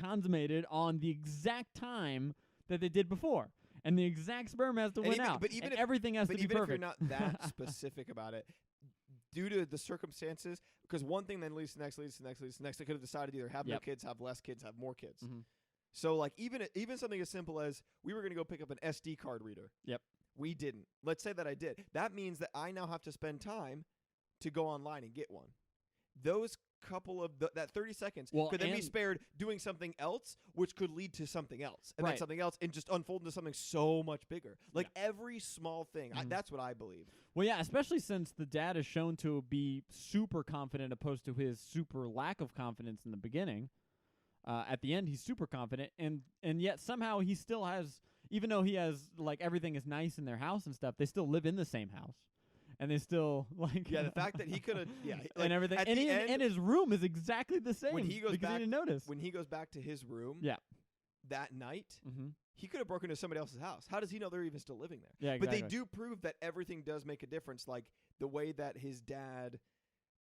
consummated on the exact time that they did before. and the exact sperm has to win out. But even and if everything has to be even perfect. if you're not that specific about it, due to the circumstances, because one thing then leads to the next, leads to the next, leads to the next. They could have decided to either have no kids, have less kids, have more kids. Mhm. So like even something as simple as we were going to go pick up an SD card reader. Yep. We didn't. Let's say that I did. That means that I now have to spend time to go online and get one. Those couple of that 30 seconds could then be spared doing something else, which could lead to something else, and then something else, and just unfold into something so much bigger. Like every small thing. That's what I believe. Well, yeah, especially since the dad is shown to be super confident opposed to his super lack of confidence in the beginning. At the end, he's super confident, and yet somehow he still has, even though he has, like, everything is nice in their house and stuff, they still live in the same house. And they still, like... Yeah, the fact that he could have... Yeah. Like, and everything. And his room is exactly the same. When he goes back... he didn't notice. When he goes back to his room that night, he could have broken into somebody else's house. How does he know they're even still living there? Yeah, exactly. But they do prove that everything does make a difference. Like, the way that his dad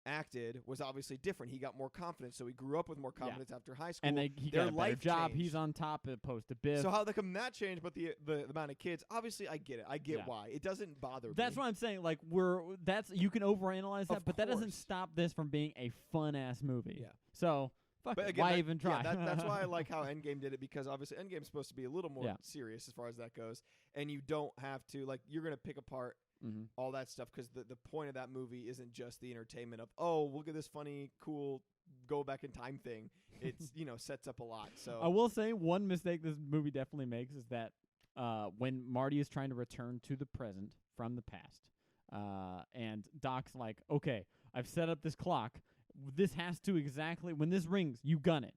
acted was obviously different. He got more confidence, so he grew up with more confidence after high school. And he got a better job. He's on top opposed to Biff. So how come that changed, but the amount of kids? Obviously, I get it. I get why. It doesn't bother me. That's what I'm saying. Like, you can overanalyze that, but that doesn't stop this from being a fun-ass movie. Yeah. So, why even try? Yeah, that's why I like how Endgame did it, because obviously Endgame's supposed to be a little more serious as far as that goes, and you don't have to, like, you're going to pick apart all that stuff, because the point of that movie isn't just the entertainment of, oh, look at this funny, cool, go back in time thing. It's, sets up a lot. So I will say one mistake this movie definitely makes is that when Marty is trying to return to the present from the past, and Doc's like, okay, I've set up this clock. This has to exactly, when this rings, you gun it.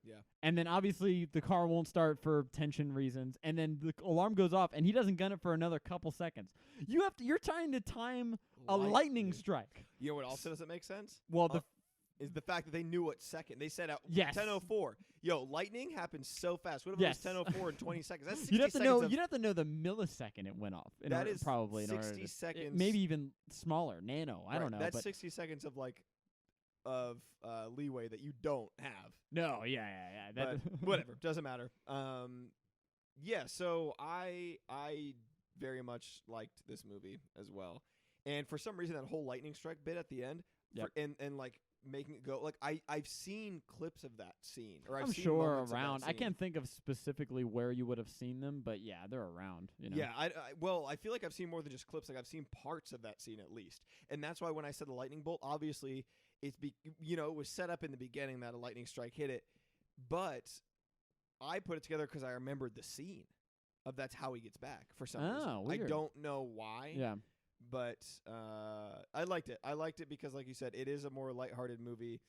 Yeah. And then obviously the car won't start for tension reasons, and then the alarm goes off, and he doesn't gun it for another couple seconds. You're trying to time a lightning strike. You know what also doesn't make sense? Well, is the fact that they knew what second. They said out 10:04. Yo, lightning happens so fast. What if it was 10:04 and 20 seconds? That's 60 seconds. You'd have to know the millisecond it went off. That is probably 60 seconds. Maybe even smaller, nano. I don't know. That's 60 seconds of leeway that you don't have. No, yeah. But whatever, doesn't matter. So I very much liked this movie as well, and for some reason that whole lightning strike bit at the end, and like making it go, like I've seen clips of that scene, or I'm seen sure around. I can't think of specifically where you would have seen them, but yeah, they're around. Yeah, I feel like I've seen more than just clips. Like I've seen parts of that scene at least, and that's why when I said the lightning bolt, obviously it was set up in the beginning that a lightning strike hit it, but I put it together because I remembered the scene of that's how he gets back for some reason. Weird. I don't know why. Yeah. But I liked it. I liked it because, like you said, it is a more lighthearted movie.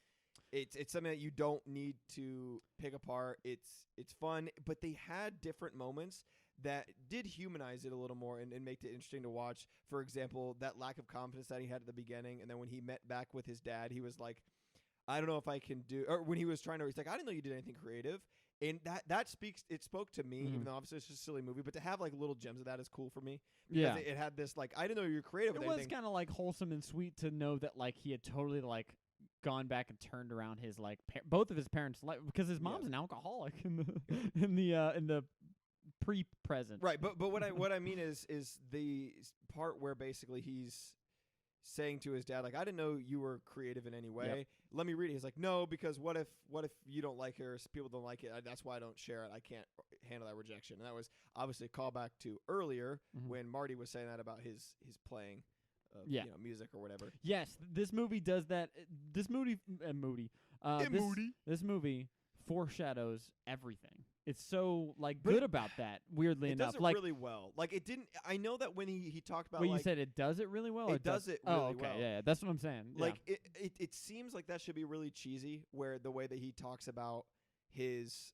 It's something that you don't need to pick apart. It's fun, but they had different moments that did humanize it a little more and make it interesting to watch. For example, that lack of confidence that he had at the beginning, and then when he met back with his dad, he was like, I don't know if I can do, or when he was trying to, he's like, I didn't know you did anything creative. And it spoke to me, even though obviously it's just a silly movie, but to have like little gems of that is cool for me. Because it had this, like, I didn't know you were creative. It was kind of like wholesome and sweet to know that like he had totally like gone back and turned around his like both of his parents' life, because his mom's an alcoholic in the pre-present. Right, but what I mean is the part where basically he's saying to his dad, like, I didn't know you were creative in any way. Yep. Let me read it. He's like, no, because what if you don't like it, or people don't like it? That's why I don't share it. I can't handle that rejection. And that was obviously a callback to earlier when Marty was saying that about his playing of music or whatever. Yes, this movie does that. This movie foreshadows everything. It's so like good about that. Weirdly enough, does it like really well. Like it didn't. I know that when he talked about, you said it does it really well. It does it really okay, well. Yeah, that's what I'm saying. Like it seems like that should be really cheesy. Where the way that he talks about his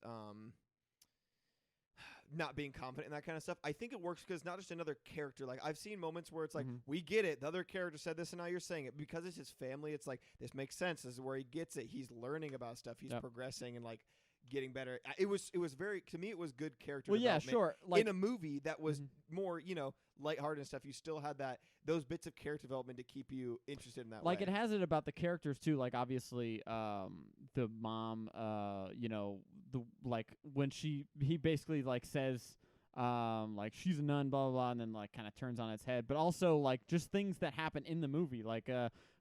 not being confident and that kind of stuff. I think it works because not just another character. Like I've seen moments where it's like, we get it. The other character said this and now you're saying it. Because it's his family, it's like, this makes sense. This is where he gets it. He's learning about stuff. He's progressing and like getting better. It was very, to me, it was good character development. Yeah, sure. Like in a movie that was more, lighthearted and stuff, you still had those bits of character development to keep you interested in that way. Like it has it about the characters too. Like obviously, the mom, when he basically like says, like she's a nun, blah blah blah, and then like kind of turns on its head. But also like just things that happen in the movie, like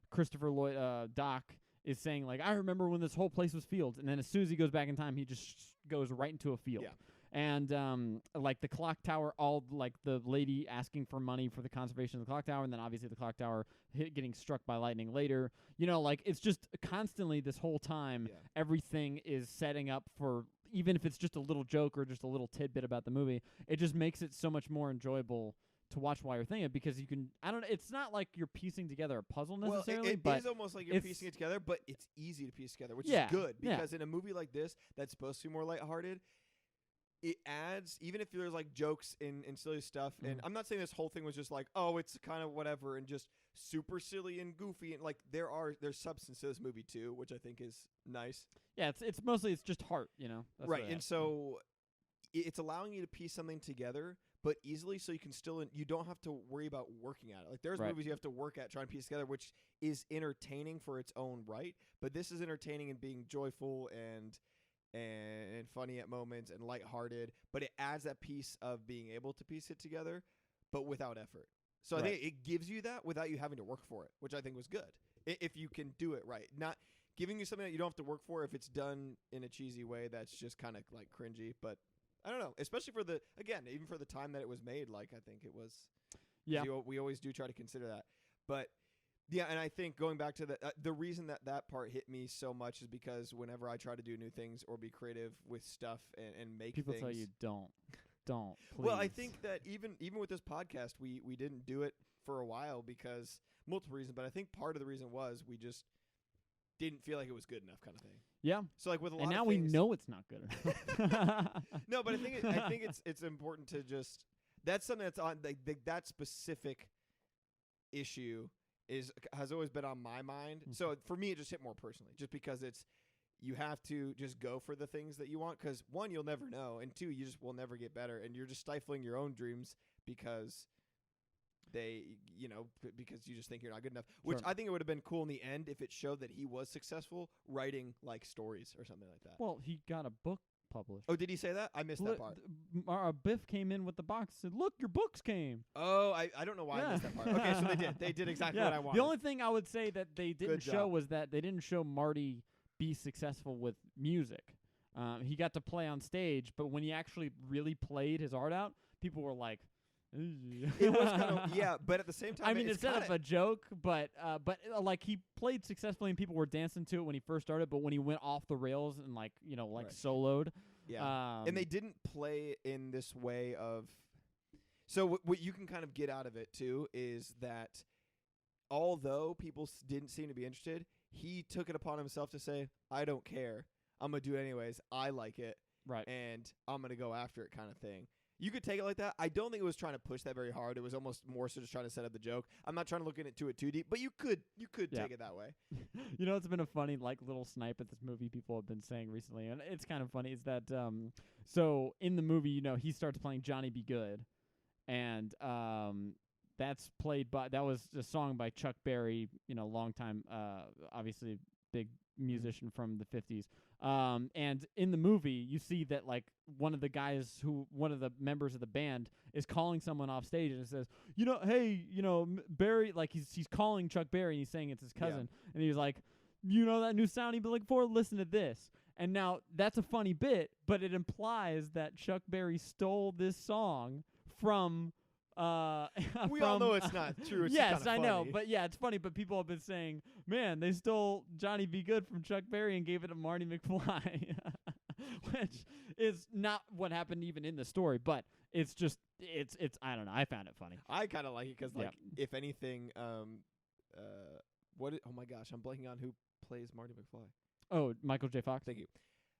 Christopher Lloyd Doc is saying like, I remember when this whole place was fields, and then as soon as he goes back in time, he just goes right into a field. Yeah. And like the clock tower, all like the lady asking for money for the conservation of the clock tower, and then obviously the clock tower getting struck by lightning later. You know, like it's just constantly this whole time, everything is setting up for, even if it's just a little joke or just a little tidbit about the movie, it just makes it so much more enjoyable to watch while you're thinking, because you can, I don't know, it's not like you're piecing together a puzzle necessarily, it but is almost like you're piecing it together, but it's easy to piece together, which is Yeah, good, yeah. because in a movie like this that's supposed to be more lighthearted, it adds, even if there's like jokes and silly stuff, and I'm not saying this whole thing was just like, oh, it's kind of whatever and just super silly and goofy, and like there's substance to this movie too, which I think is nice. Yeah, it's mostly it's just heart, you know. That's Right, what it and is. so it's allowing you to piece something together, but easily, so you can still, you don't have to worry about working at it. Like there's Right. movies you have to work at trying to piece together, which is entertaining for its own right. But this is entertaining and being joyful and funny at moments and lighthearted. But it adds that piece of being able to piece it together, but without effort. So I Right. think it gives you that without you having to work for it, which I think was good. If you can do it right, not giving you something that you don't have to work for if it's done in a cheesy way that's just kind of like cringy, but. I don't know, especially for even for the time that it was made, like I think it was. Yeah. We always do try to consider that, but yeah, and I think going back to the reason that part hit me so much is because whenever I try to do new things or be creative with stuff and make People things, tell you don't, please. well, I think that even with this podcast, we didn't do it for a while because multiple reasons, but I think part of the reason was we just didn't feel like it was good enough, kind of thing. Yeah. So like with a lot And now of we things, know it's not good enough. No, but I think it's important to just, that's something that's on that specific issue has always been on my mind. So for me, it just hit more personally, just because you have to just go for the things that you want, because one, you'll never know, and two, you just will never get better, and you're just stifling your own dreams because because you just think you're not good enough. Which Sure. I think it would have been cool in the end if it showed that he was successful writing like stories or something like that. Well, he got a book published. Oh, did he say that? I missed that part. Biff came in with the box and said, "Look, your books came." Oh, I don't know why I missed that part. Okay, so they did. They did exactly what I wanted. The only thing I would say that they didn't Good show job. was that they didn't show Marty be successful with music. He got to play on stage, but when he actually really played his art out, people were like, It was kind of, but at the same time, I mean, it's it's kind of a joke, but like he played successfully and people were dancing to it when he first started, but when he went off the rails and like Right. soloed, and they didn't play in this way of. So what you can kind of get out of it too is that although people didn't seem to be interested, he took it upon himself to say, "I don't care. I'm gonna do it anyways. I like it, right? and I'm gonna go after it," kind of thing. You could take it like that. I don't think it was trying to push that very hard. It was almost more so just trying to set up the joke. I'm not trying to look into it too deep, but you could take it that way. You know, it's been a funny like little snipe at this movie people have been saying recently, and it's kind of funny. Is that so in the movie, he starts playing Johnny Be Good, and that's played by, that was a song by Chuck Berry, long time, obviously big musician from the 50s. And in the movie, you see that like one of the members of the band is calling someone off stage and it says, hey, Barry, like he's calling Chuck Berry and he's saying it's his cousin. And he's like, that new sound you've been looking for? Listen to this. And now that's a funny bit, but it implies that Chuck Berry stole this song from we all know it's not true. It's yes, just I kinda know, funny. but yeah, it's funny. But people have been saying, "Man, they stole Johnny Be Good from Chuck Berry and gave it to Marty McFly," which is not what happened even in the story. But it's just, it's. I don't know. I found it funny. I kind of like it because, like, if anything, oh my gosh, I'm blanking on who plays Marty McFly. Oh, Michael J. Fox. Thank you.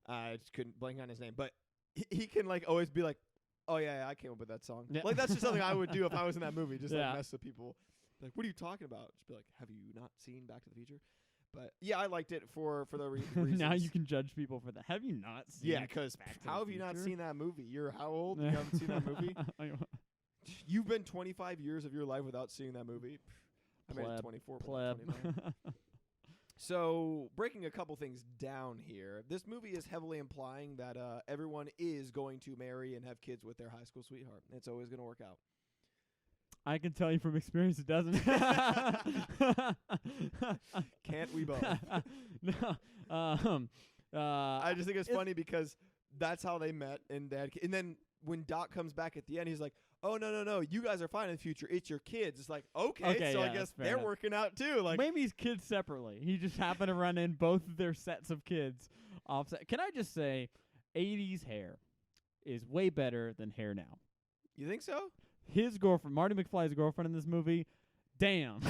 I just couldn't blank on his name, but he can like always be like, "Oh yeah, I came up with that song." Yeah. Like that's just something I would do if I was in that movie. Just Yeah. like mess with people. Like, what are you talking about? Just be like, "Have you not seen Back to the Future?" But yeah, I liked it for the reasons. Now you can judge people for that. Have you not seen? Yeah, because Back to how the have you not Future? seen that movie? You're how old? You haven't seen that movie? You've been 25 years of your life without seeing that movie. I made it Pleb. 24. but not Pleb. 29. So, breaking a couple things down here, this movie is heavily implying that everyone is going to marry and have kids with their high school sweetheart. It's always going to work out. I can tell you from experience it doesn't. Can't we both? No. I just think it's funny because that's how they met, and then when Doc comes back at the end, he's like, "Oh no, you guys are fine in the future. It's your kids." It's like, okay, so yeah, I guess fair they're enough. working out too. Like, maybe he's kids separately. He just happened to run in both of their sets of kids offset. Can I just say, 80s hair is way better than hair now. you think so? His girlfriend, Marty McFly's girlfriend in this movie, damn.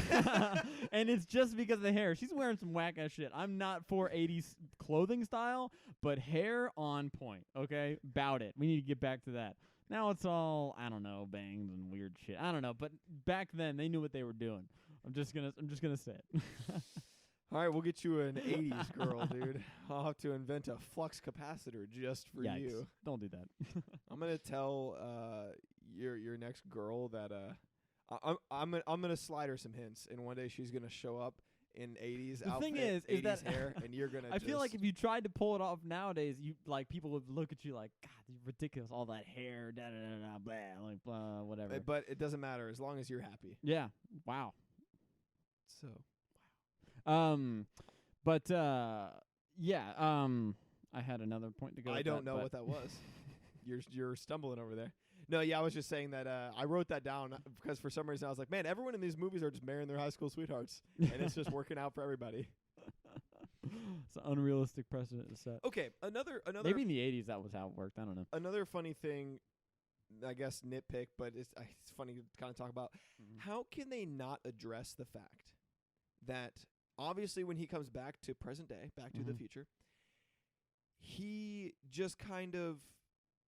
And it's just because of the hair. She's wearing some whack ass shit. I'm not for 80s clothing style, but hair on point. Okay, bout it. We need to get back to that. Now it's all, I don't know, bangs and weird shit. I don't know, but back then they knew what they were doing. I'm just gonna say it. All right, we'll get you an 80s girl, dude. I'll have to invent a flux capacitor just for Yikes. you. Don't do that. I'm gonna tell your next girl that I'm gonna slide her some hints, and one day she's gonna show up in 80s The outfit, thing is 80s that hair, and you're gonna. I feel like if you tried to pull it off nowadays, you people would look at you like, God, you're ridiculous. All that hair, da da da da, blah, like blah, whatever. but it doesn't matter as long as you're happy. Yeah. Wow. So But yeah. I had another point to go. I with don't that, know but what that was. You're stumbling over there. No, yeah, I was just saying that I wrote that down because for some reason I was like, man, everyone in these movies are just marrying their high school sweethearts, and it's just working out for everybody. It's an unrealistic precedent to set. Okay, another Maybe in the 80s that was how it worked. I don't know. another funny thing, I guess nitpick, but it's funny to kind of talk about. How can they not address the fact that obviously when he comes back to present day, back to the future, he just kind of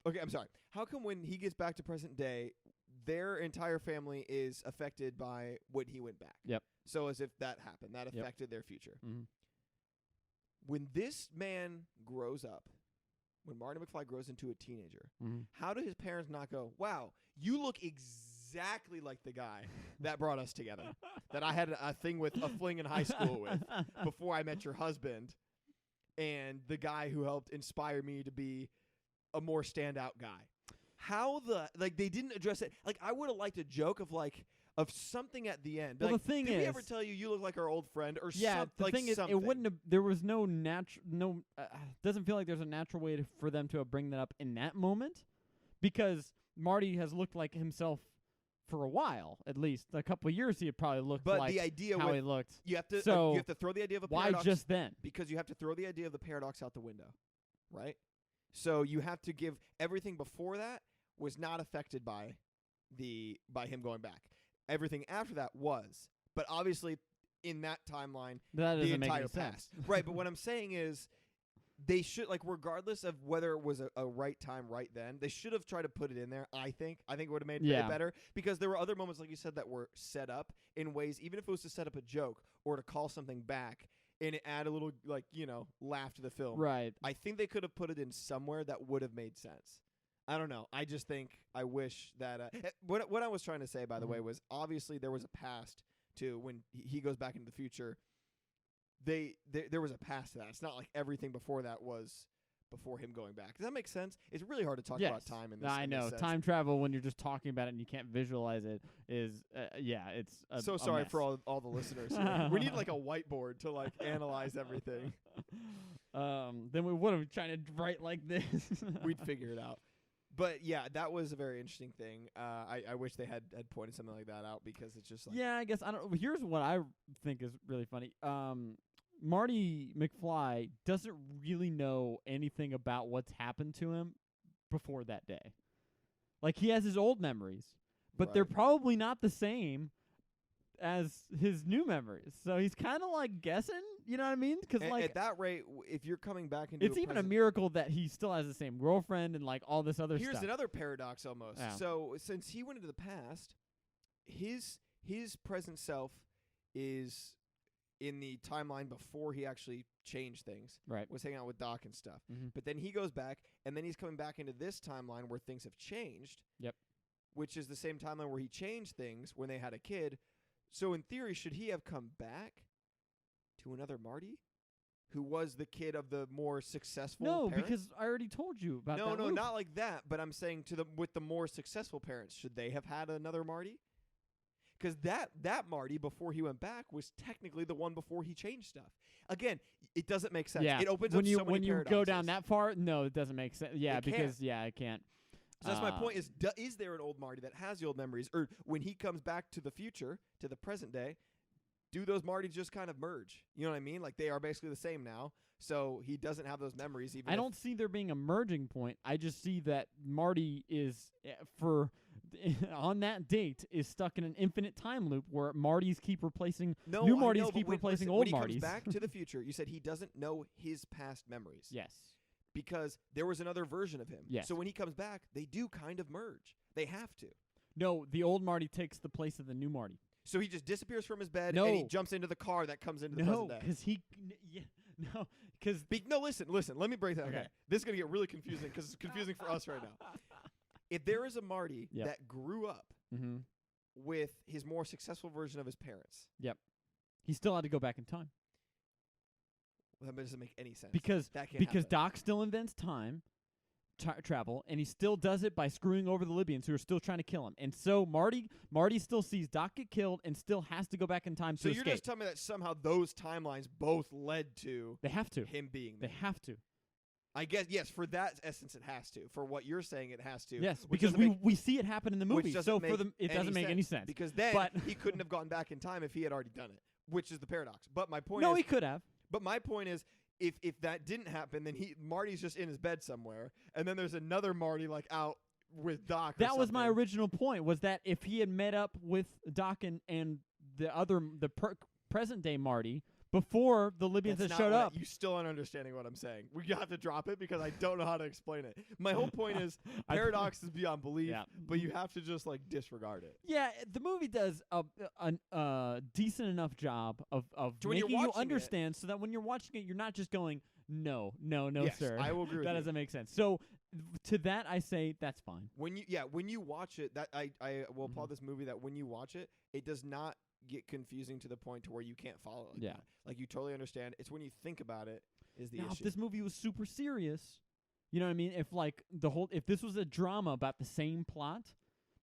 okay, I'm sorry. How come when he gets back to present day, their entire family is affected by when he went back? Yep. So as if that happened, that affected their future. When this man grows up, when Marty McFly grows into a teenager, how do his parents not go, wow, you look exactly like the guy that brought us together, that I had a fling in high school with before I met your husband, and the guy who helped inspire me to be a more standout guy? How they didn't address it. Like, I would have liked a joke of something at the end. Well, like, the thing did is, we ever tell you look like our old friend or yeah, the thing is, something? it wouldn't have. There was no doesn't feel like there's a natural way for them to bring that up in that moment, because Marty has looked like himself for a while, at least a couple of years. He had probably looked But like the idea how with he looked. you have to throw the idea of a Why paradox. just then? Because you have to throw the idea of the paradox out the window, right? So you have to give everything before that was not affected by him going back. Everything after that was. But obviously in that timeline, That the doesn't make entire any past. sense. Right, but what I'm saying is they should, regardless of whether it was a right time right then, they should have tried to put it in there, I think. I think it would have made it better, because there were other moments, like you said, that were set up in ways, even if it was to set up a joke or to call something back and add a little, laugh to the film. Right. I think they could have put it in somewhere that would have made sense. I don't know. I just think I wish that what I was trying to say, by the way, was obviously there was a past to when he goes back into the future. There was a past to that. It's not like everything before that was before him going back. Does that make sense? It's really hard to talk about time in this. I know. Time travel, when you're just talking about it and you can't visualize it, is it's so sorry for all the listeners here. We need a whiteboard to analyze everything. Then we would have tried to write like this. We'd figure it out. But yeah, that was a very interesting thing. I wish they had pointed something like that out, because it's just yeah, I guess I don't. Here's what I think is really funny. Marty McFly doesn't really know anything about what's happened to him before that day. Like, he has his old memories, but they're probably not the same as his new memories. So he's kind of guessing, you know what I mean? Because at that rate, if you're coming back into it's even a miracle that he still has the same girlfriend and all this other stuff. Here's another paradox almost. Yeah. So since he went into the past, his present self is in the timeline before he actually changed things. Right. Was hanging out with Doc and stuff. Mm-hmm. But then he goes back, and then he's coming back into this timeline where things have changed. Yep. Which is the same timeline where he changed things when they had a kid. So in theory, should he have come back to another Marty, who was the kid of the more successful. No, parents? because I already told you about that. No, loop. not like that. But I'm saying with the more successful parents, should they have had another Marty? Because that Marty before he went back was technically the one before he changed stuff. Again, it doesn't make sense. Yeah, It opens when up you so many when you go paradoxes. down that far, no, it doesn't make sense. Yeah, It because can't. it can't. So that's my point. Is there an old Marty that has the old memories, or when he comes back to the future, to the present day, do those Martys just kind of merge? You know what I mean? Like they are basically the same now. So he doesn't have those memories. Even I don't see there being a merging point. I just see that Marty is on that date is stuck in an infinite time loop where Martys keep replacing new Martys keep replacing old when he Martys. comes back to the future, you said he doesn't know his past memories. Yes. Because there was another version of him. Yes. So when he comes back, they do kind of merge. They have to. No, the old Marty takes the place of the new Marty. So he just disappears from his bed No. and he jumps into the car that comes into the present day. No, listen. Let me break that. Okay. This is going to get really confusing because it's confusing for us right now. If there is a Marty that grew up with his more successful version of his parents. Yep. He still had to go back in time. Well, that doesn't make any sense. Because happen. Doc still invents time travel, and he still does it by screwing over the Libyans who are still trying to kill him. And so Marty still sees Doc get killed and still has to go back in time to escape. So you're just telling me that somehow those timelines both led to they have to him being there. They have to. I guess, yes, for that essence it has to. For what you're saying, it has to. Yes, because we see it happen in the movie. So for them, it doesn't make any sense. Because then he couldn't have gone back in time if he had already done it, which is the paradox. But my point is... No, he could have. But my point is, if that didn't happen, then Marty's just in his bed somewhere, and then there's another Marty like out with Doc. That was my original point. Was that if he had met up with Doc and the present day Marty before the Libyans had showed up, you still aren't understanding what I'm saying. We have to drop it because I don't know how to explain it. My whole point is paradox is beyond belief, but you have to just like disregard it. Yeah, the movie does a decent enough job of making you understand, so that when you're watching it, you're not just going, no, yes, sir. I will agree with that you. doesn't make sense. So to that, I say that's fine. When you watch it, that I will applaud this movie that when you watch it, it does not get confusing to the point to where you can't follow it. Like you totally understand. It's when you think about it is the issue. If this movie was super serious, you know what I mean? If this was a drama about the same plot,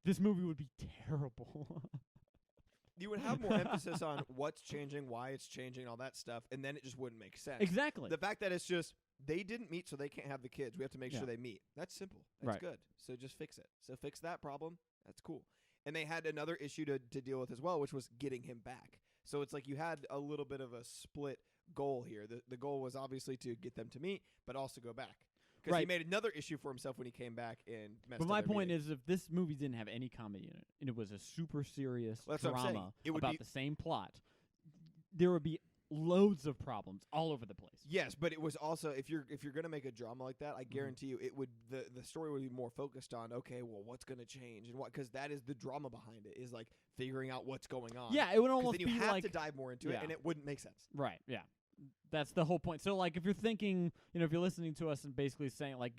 this movie would be terrible. You would have more emphasis on what's changing, why it's changing, all that stuff, and then it just wouldn't make sense. Exactly. The fact that it's just they didn't meet, so they can't have the kids. We have to make sure they meet. That's simple. That's good. So just fix it. So fix that problem. That's cool. And they had another issue to deal with as well, which was getting him back. So it's like you had a little bit of a split goal here. The goal was obviously to get them to meet, but also go back. Because he made another issue for himself when he came back and messed up. But my point meeting. is, if this movie didn't have any comedy in it, and it was a super serious drama about the same plot, there would be loads of problems all over the place. Yes, but it was also if you're gonna make a drama like that, I guarantee you it would the story would be more focused on what's gonna change and what, because that is the drama behind it, is like figuring out what's going on. Yeah, it would almost then be you have like to dive more into it, and it wouldn't make sense. Right. Yeah. That's the whole point. So, like, if you're thinking, if you're listening to us and basically saying, like,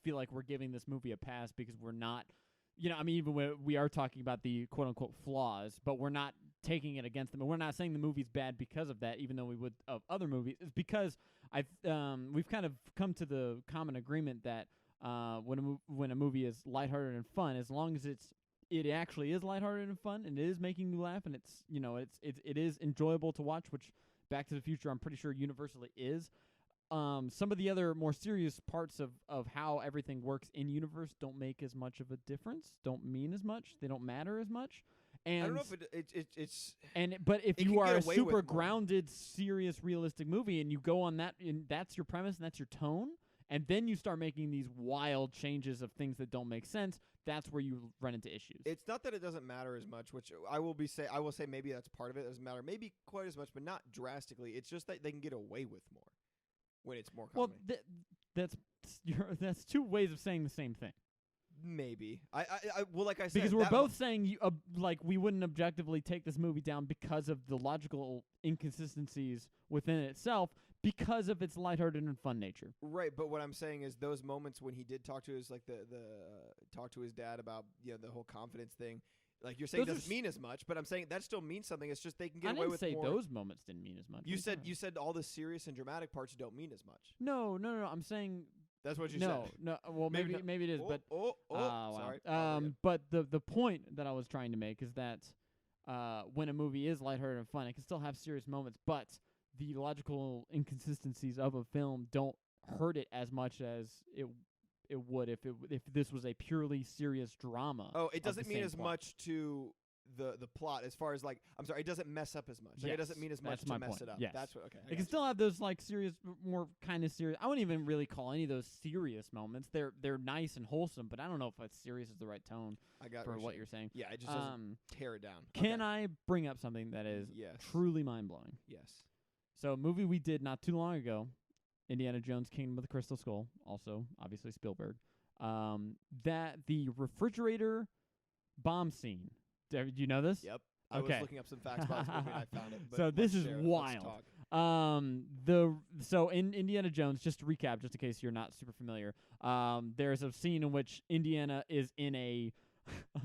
feel like we're giving this movie a pass because we're not, even when we are talking about the quote unquote flaws, but we're not taking it against them, and we're not saying the movie's bad because of that, even though we would of other movies. It's because we've kind of come to the common agreement that when a movie is lighthearted and fun, as long as it actually is lighthearted and fun, and it is making you laugh, and it is enjoyable to watch, which Back to the Future, I'm pretty sure universally is. Some of the other more serious parts of how everything works in universe don't make as much of a difference, don't mean as much, they don't matter as much. And I don't know if it's. But if you are a super grounded, serious, realistic movie, and you go on that, and that's your premise and that's your tone, and then you start making these wild changes of things that don't make sense, that's where you run into issues. It's not that it doesn't matter as much, which I will say maybe that's part of it. It doesn't matter, maybe quite as much, but not drastically. It's just that they can get away with more when it's more comedy. Well, that's two ways of saying the same thing. Maybe well, like I said, because we're both saying we wouldn't objectively take this movie down because of the logical inconsistencies within itself, because of its lighthearted and fun nature. Right, but what I'm saying is those moments when he did talk to his talk to his dad about the whole confidence thing, Like you're saying Those are doesn't mean as much, but I'm saying that still means something. It's just they can I get away didn't with say more. those moments didn't mean as much. You What are said talking all the serious and dramatic parts don't mean as much. No. I'm saying That's what you no. said. No. Well, Maybe maybe it is, but wow. Sorry. But the point that I was trying to make is that when a movie is lighthearted and fun, it can still have serious moments, but the logical inconsistencies of a film don't hurt it as much as it would if this was a purely serious drama. Oh, it doesn't the mean same as plot. much to the plot as far as like I'm sorry, it doesn't mess up as much. Like, it doesn't Yes, mean as much that's to my mess point. it up. Yes. That's what. Okay. I It can got still have those like serious, more kind of serious. I wouldn't even really call any of those serious moments. They're nice and wholesome, but I don't know if that's serious is the right tone I got for what you're saying. Yeah, it just doesn't tear it down. Can I bring up something that is Yes. truly mind blowing? Yes. So a movie we did not too long ago, Indiana Jones Kingdom of the Crystal Skull, also obviously Spielberg. That the refrigerator bomb scene. Do you know this? Yep. I was looking up some facts about this movie and I found it. But So this let's is share it. Let's wild. talk. So in Indiana Jones, just to recap, just in case you're not super familiar, there's a scene in which Indiana is in a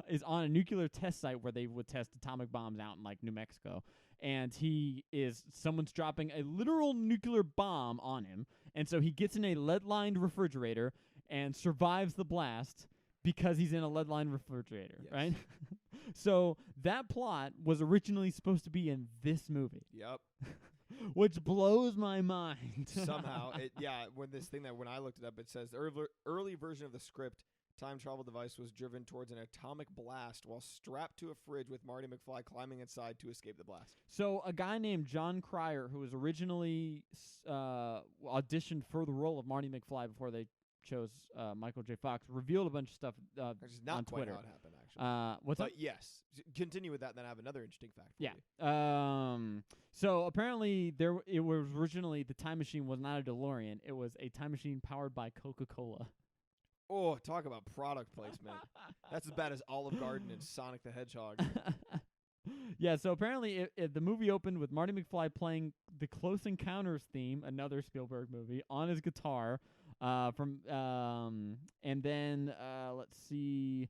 is on a nuclear test site where they would test atomic bombs out in like New Mexico, and someone's dropping a literal nuclear bomb on him, and so he gets in a lead-lined refrigerator and survives the blast because he's in a lead-lined refrigerator, Yes. right? So that plot was originally supposed to be in this movie, Yep. which blows my mind. Somehow, when I looked it up, it says the early version of the script, time travel device was driven towards an atomic blast while strapped to a fridge with Marty McFly climbing inside to escape the blast. So a guy named John Cryer, who was originally auditioned for the role of Marty McFly before they chose Michael J. Fox, revealed a bunch of stuff Which is not on quite Twitter. how it happened, actually. What's But up? yes, continue with that, and then I have another interesting fact for Yeah. you. So apparently it was originally the time machine was not a DeLorean. It was a time machine powered by Coca-Cola. Oh, talk about product placement. That's as bad as Olive Garden and Sonic the Hedgehog. Yeah, so apparently the movie opened with Marty McFly playing the Close Encounters theme, another Spielberg movie, on his guitar. And then let's see.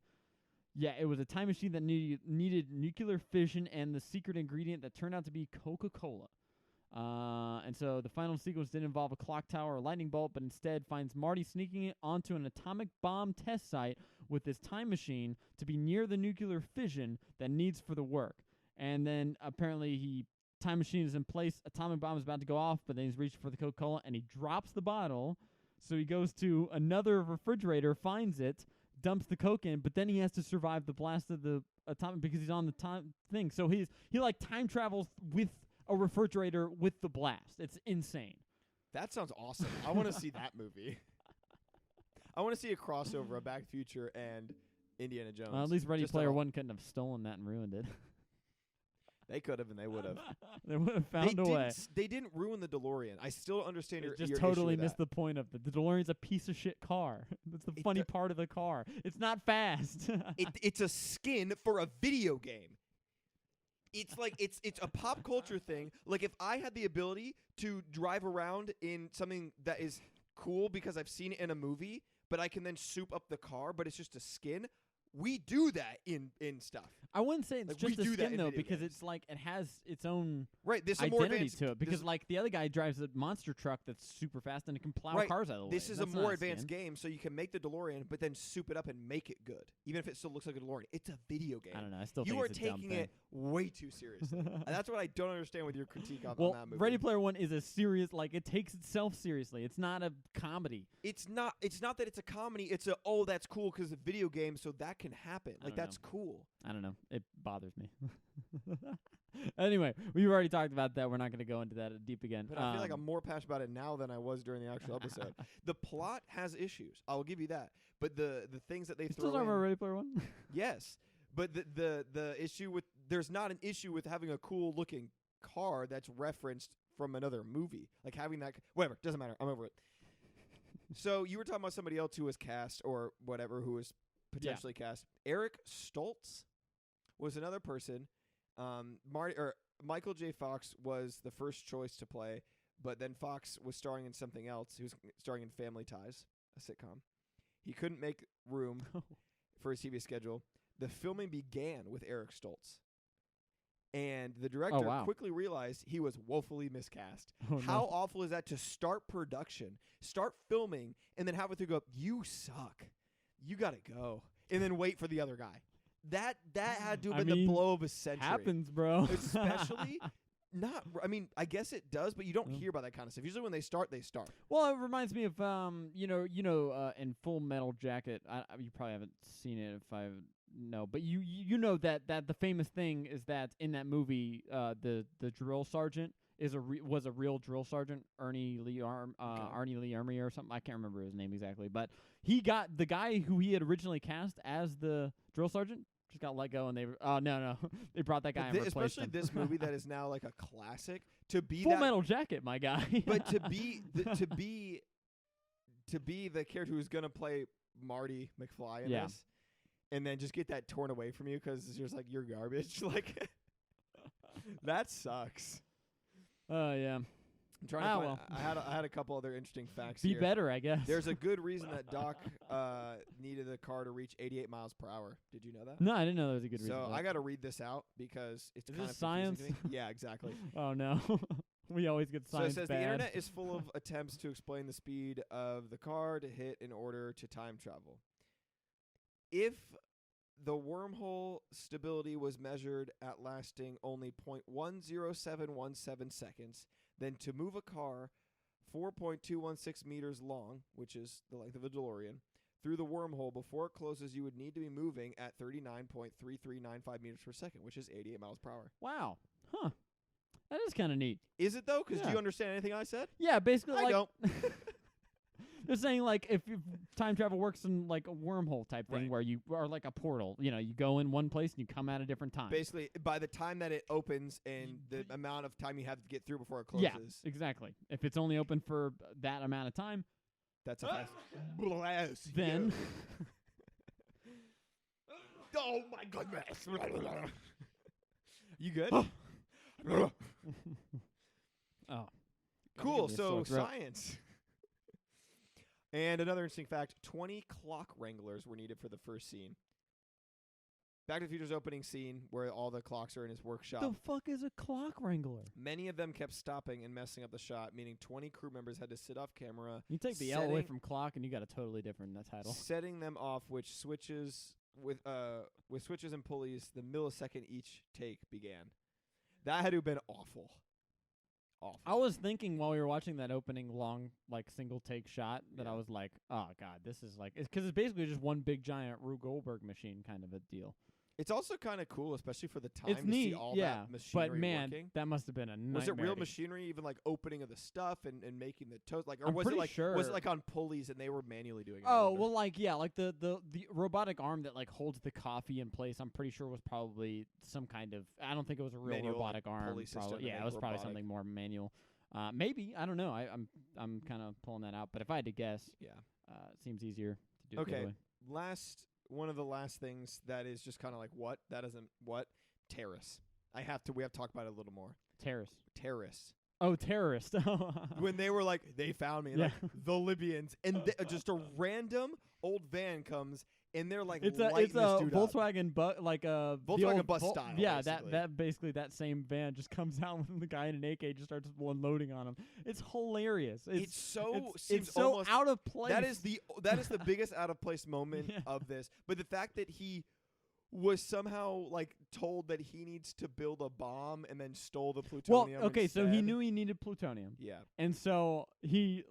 Yeah, it was a time machine that needed nuclear fission and the secret ingredient that turned out to be Coca-Cola. And so the final sequence didn't involve a clock tower or lightning bolt, but instead finds Marty sneaking it onto an atomic bomb test site with this time machine to be near the nuclear fission that needs for the work. And then apparently time machine is in place, atomic bomb is about to go off, but then he's reaching for the Coca-Cola and he drops the bottle. So he goes to another refrigerator, finds it, dumps the Coke in, but then he has to survive the blast of the atomic because he's on the time thing. So he like time travels with a refrigerator with the blast. It's insane. That sounds awesome. I want to see that movie. I want to see a crossover of Back to the Future and Indiana Jones. At least Ready Just Player all- One couldn't have stolen that and ruined it. They could have, and they would have. They would have found a way. They didn't ruin the DeLorean. I still understand They your just your totally issue with missed that. the point of it. The DeLorean's a piece of shit car. That's the It funny do- part of the car. It's not fast. It's a skin for a video game. It's like it's a pop culture thing. Like if I had the ability to drive around in something that is cool because I've seen it in a movie, but I can then soup up the car, but it's just a skin. We do that in stuff. I wouldn't say it's Like, we just a do that skin in though, video because games. it's like it has its own Right, this is a more identity advanced to it. Because this, like the other guy drives a monster truck that's super fast and it can plow Right, cars out of the way. this is a That's not more skin. advanced game, so you can make the DeLorean, but then soup it up and make it good, even if it still looks like a DeLorean. It's a video game. I don't know. I still You think are it's a dumb taking thing. it way too seriously. And that's what I don't understand with your critique on Well, that movie. Ready Player One is a serious, like it takes itself seriously. It's not a comedy. It's not that it's a comedy. It's that's cool because it's a video game, so that can happen. I Like don't that's cool. I don't know. It bothers me. Anyway, we've already talked about that. We're not going to go into that deep again. But I feel like I'm more passionate about it now than I was during the actual episode. The plot has issues. I'll give you that. But the things that they You throw still talking about in, Ready Player One? yes. But the issue with there's not an issue with having a cool looking car that's referenced from another movie. Like having that whatever, doesn't matter. I'm over it. So you were talking about somebody else who was cast or whatever who was potentially cast. Eric Stoltz was another person. Michael J. Fox was the first choice to play, but then Fox was starring in something else. He was starring in Family Ties, a sitcom. He couldn't make room for his TV schedule. the filming began with Eric Stoltz. And the director quickly realized he was woefully miscast. How awful is that to start production, start filming, and then have it to go, you suck. You got to go. And then wait for the other guy. That had to have been the blow of a century. Happens, bro. Especially not. I mean, I guess it does, but you don't hear about that kind of stuff. Usually when they start, they start. Well, it reminds me of in Full Metal Jacket. You probably haven't seen it. If I know, but you know that the famous thing is that in that movie, the drill sergeant was a real drill sergeant, Ernie Lee Ermey or something. I can't remember his name exactly, but he got the guy who he had originally cast as the drill sergeant. Just got let go, and they they brought that guy and replaced especially him. this movie that is now like a classic. To be Full Metal Jacket, my guy. But to be the character who's gonna play Marty McFly in this, and then just get that torn away from you because it's just like you're garbage. Like that sucks. Yeah. I'm trying to find, I had a couple other interesting facts. Be here. better, I guess. There's a good reason that Doc needed the car to reach 88 miles per hour. Did you know that? No, I didn't know there was a good reason. So I got to read this out because it's kind of science. To me. Yeah, exactly. Oh no, we always get science. So it says bad. the internet is full of attempts to explain the speed of the car to hit in order to time travel. If the wormhole stability was measured at lasting only 0.10717 seconds, then to move a car 4.216 meters long, which is the length of a DeLorean, through the wormhole before it closes, you would need to be moving at 39.3395 meters per second, which is 88 miles per hour. Wow. Huh. That is kind of neat. Is it, though? Because do you understand anything I said? Yeah, basically. I don't. They're saying, like, if time travel works in, like, a wormhole type thing where you are like a portal. You know, you go in one place and you come out a different time. Basically, by the time that it opens and the amount of time you have to get through before it closes. Yeah, exactly. If it's only open for that amount of time. That's a fast blast. Then. Oh, my goodness. You good? Oh. Cool. So, science. And another interesting fact, 20 clock wranglers were needed for the first scene. Back to the Future's opening scene where all the clocks are in his workshop. The fuck is a clock wrangler? Many of them kept stopping and messing up the shot, meaning 20 crew members had to sit off camera. You take the L away from clock and you got a totally different title. Setting them off with switches and pulleys, the millisecond each take began. That had to have been awful. Awful. I was thinking while we were watching that opening long, like, single take shot that I was like, oh, God, this is like, because it's basically just one big giant Rube Goldberg machine kind of a deal. It's also kind of cool, especially for the time it's to neat, see all that machinery but man, working. that must have been a nightmare. Was it real machinery, even like opening of the stuff and making the toast? Like, or I'm was it like sure. Was it like on pulleys and they were manually doing it? Oh, well, like, yeah, like the robotic arm that like holds the coffee in place, I'm pretty sure was probably some kind of, I don't think it was a real manual robotic arm. pulley system. Yeah, it was probably something more manual. Maybe, I don't know. I'm kind of pulling that out, but if I had to guess, it seems easier to do. Okay, one of the last things that is just kind of like what terrorists. We have to talk about it a little more. Terrorists. Oh, terrorist. When they were like, they found me, like the Libyans, and just a random old van comes. And they're like, it's a Volkswagen Volkswagen bus style. Yeah, basically. that same van just comes out with the guy in an AK just starts unloading on him. It's hilarious. It's so out of place. That is the biggest out of place moment of this. But the fact that he was somehow like told that he needs to build a bomb and then stole the plutonium. Well, okay, instead. so he knew he needed plutonium. Yeah, and so he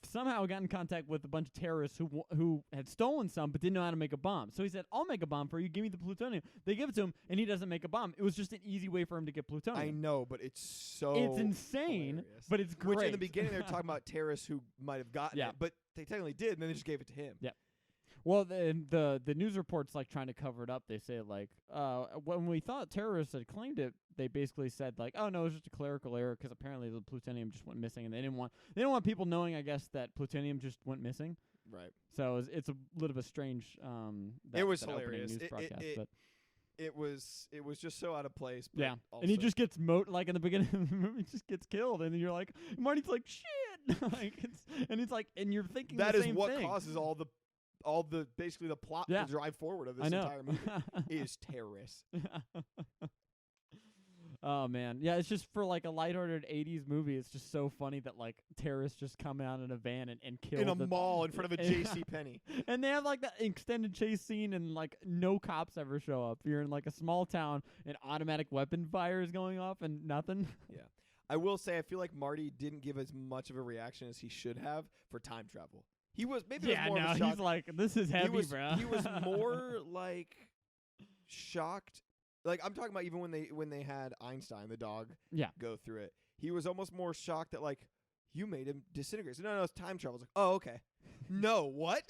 somehow got in contact with a bunch of terrorists who had stolen some but didn't know how to make a bomb. So he said, "I'll make a bomb for you. Give me the plutonium." They give it to him, and he doesn't make a bomb. It was just an easy way for him to get plutonium. I know, but it's insane, hilarious. but it's great. Which in the beginning they were talking about terrorists who might have gotten it, but they technically did, and then they just gave it to him. Yeah. Well, the news reports like trying to cover it up. They say like, when we thought terrorists had claimed it, they basically said like, oh no, it was just a clerical error because apparently the plutonium just went missing, and they didn't want people knowing, I guess, that plutonium just went missing. Right. So it's a little bit strange. It was hilarious. It was just so out of place. But yeah, and he just gets like in the beginning of the movie, just gets killed, and you're like, Marty's like shit, like and he's like, and you're thinking that the is same what thing. causes all the basically the plot Yeah. to drive forward of I this know. entire movie is terrorists. Oh man, yeah. It's just for like a lighthearted '80s movie. It's just so funny that like terrorists just come out in a van and kill In a the mall in front of a J.C. Penney. And they have like that extended chase scene, and like no cops ever show up. You're in like a small town, and automatic weapon fire is going off, and nothing. Yeah. I will say, I feel like Marty didn't give as much of a reaction as he should have for time travel. He was maybe it was more of a shock. He's like, this is heavy, bro. He was more like shocked. Like I'm talking about even when they had Einstein, the dog, go through it. He was almost more shocked that like you made him disintegrate. So no, it's time travel. I was like, oh okay. No, what?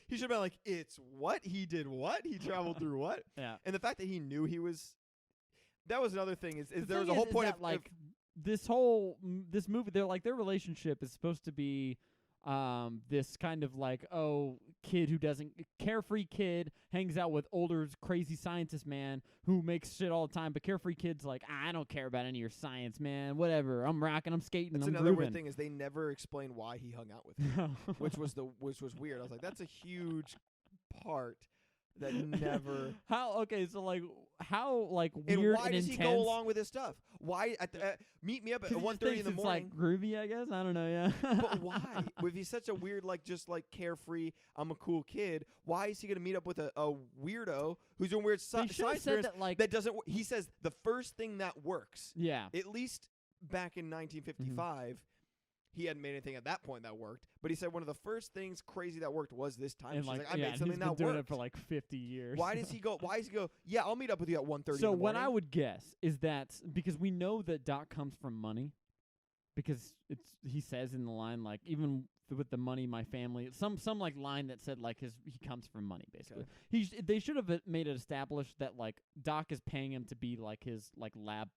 He should have been like, it's what? He did what? He traveled through what? Yeah. And the fact that he knew he was. That was another thing. Is there was a whole point of like this movie. They're like their relationship is supposed to be this kind of like kid who doesn't carefree kid hangs out with older crazy scientist man who makes shit all the time, but carefree kid's like, I don't care about any of your science, man, whatever, I'm rocking, I'm skating. That's I'm another grooving. weird thing is they never explain why he hung out with him, which was weird. I was like, that's a huge part that never. How weird and why and does intense. he go along with his stuff? Why meet me up at 1:30 in the morning? It's like groovy, I guess. I don't know. Yeah. But why? If he's such a weird, just carefree, I'm a cool kid. Why is he gonna meet up with a weirdo who's doing weird science said that doesn't? He says the first thing that works. Yeah. At least back in 1955. He hadn't made anything at that point that worked, but he said one of the first things crazy that worked was this time. And I made something he's that been doing worked. it for like 50 years. Why does he go? Yeah, I'll meet up with you at 1:30. So what I would guess is that because we know that Doc comes from money, because he says in the line like even with the money, my family, some like line that said like he comes from money basically. Okay. They should have made it established that like Doc is paying him to be like his like lab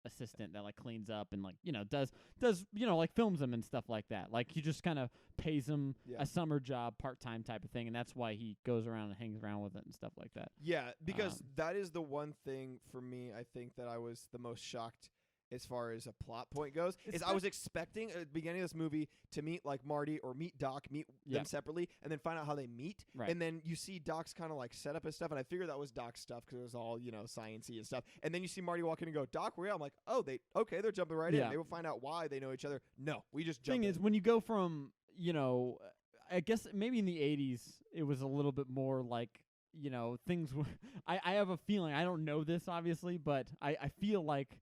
assistant that like cleans up and like does like films him and stuff like that. Like he just kind of pays him a summer job, part-time type of thing, and that's why he goes around and hangs around with it and stuff like that. Yeah, because that is the one thing for me I think that I was the most shocked as far as a plot point goes, is I was expecting at the beginning of this movie to meet like Marty or meet Doc, meet them separately, and then find out how they meet. Right. And then you see Doc's kind of like setup and stuff, and I figured that was Doc's stuff because it was all sciencey and stuff. And then you see Marty walk in and go, Doc, where are you? I'm like, oh, they're jumping right in. They will find out why they know each other. No, we just jump in. Thing is, when you go from I guess maybe in the 80s it was a little bit more like things were. I have a feeling, I don't know this obviously, but I feel like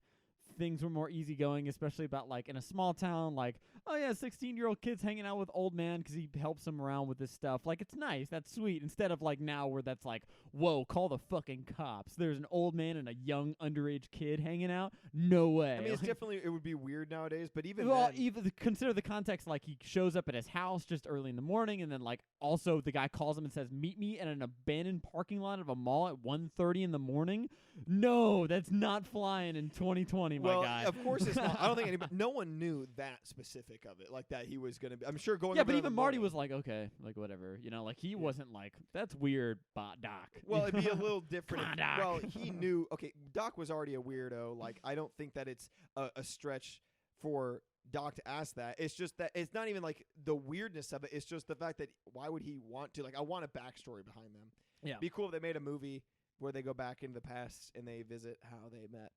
things were more easygoing, especially about like in a small town, like, oh yeah, 16-year-old kid's hanging out with old man because he helps him around with this stuff. Like, it's nice, that's sweet. Instead of like now where that's like, whoa, call the fucking cops. There's an old man and a young underage kid hanging out. No way. I mean, it's definitely, it would be weird nowadays, but even even consider the context. Like, he shows up at his house just early in the morning, and then like also the guy calls him and says, meet me at an abandoned parking lot of a mall at 1:30 in the morning. No, that's not flying in 2020, my guy. Of course it's not. I don't think anybody. No one knew that specific of it, like that he was gonna be. I'm sure going. Yeah, but even Marty was like, okay, like whatever, like he wasn't like, that's weird, Doc. Well, it'd be a little different. Come on, Doc. Well, he knew. Okay, Doc was already a weirdo. Like, I don't think that it's a stretch for Doc to ask that. It's just that it's not even like the weirdness of it. It's just the fact that why would he want to? Like, I want a backstory behind them. Yeah, be cool if they made a movie where they go back into the past and they visit how they met.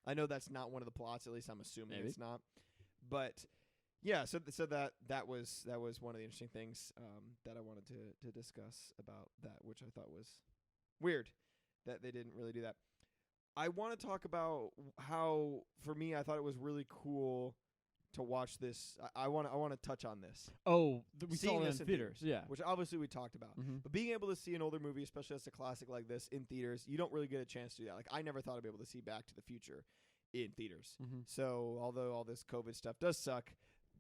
I know that's not one of the plots. At least I'm assuming it's not. But yeah, so that was one of the interesting things that I wanted to discuss about that, which I thought was weird that they didn't really do that. I want to talk about how, for me, I thought it was really cool to watch this. I want to touch on this. Oh, we saw it in theaters, yeah. Which obviously we talked about. Mm-hmm. But being able to see an older movie, especially as a classic like this, in theaters, you don't really get a chance to do that. Like, I never thought I'd be able to see Back to the Future in theaters. Mm-hmm. So, although all this COVID stuff does suck,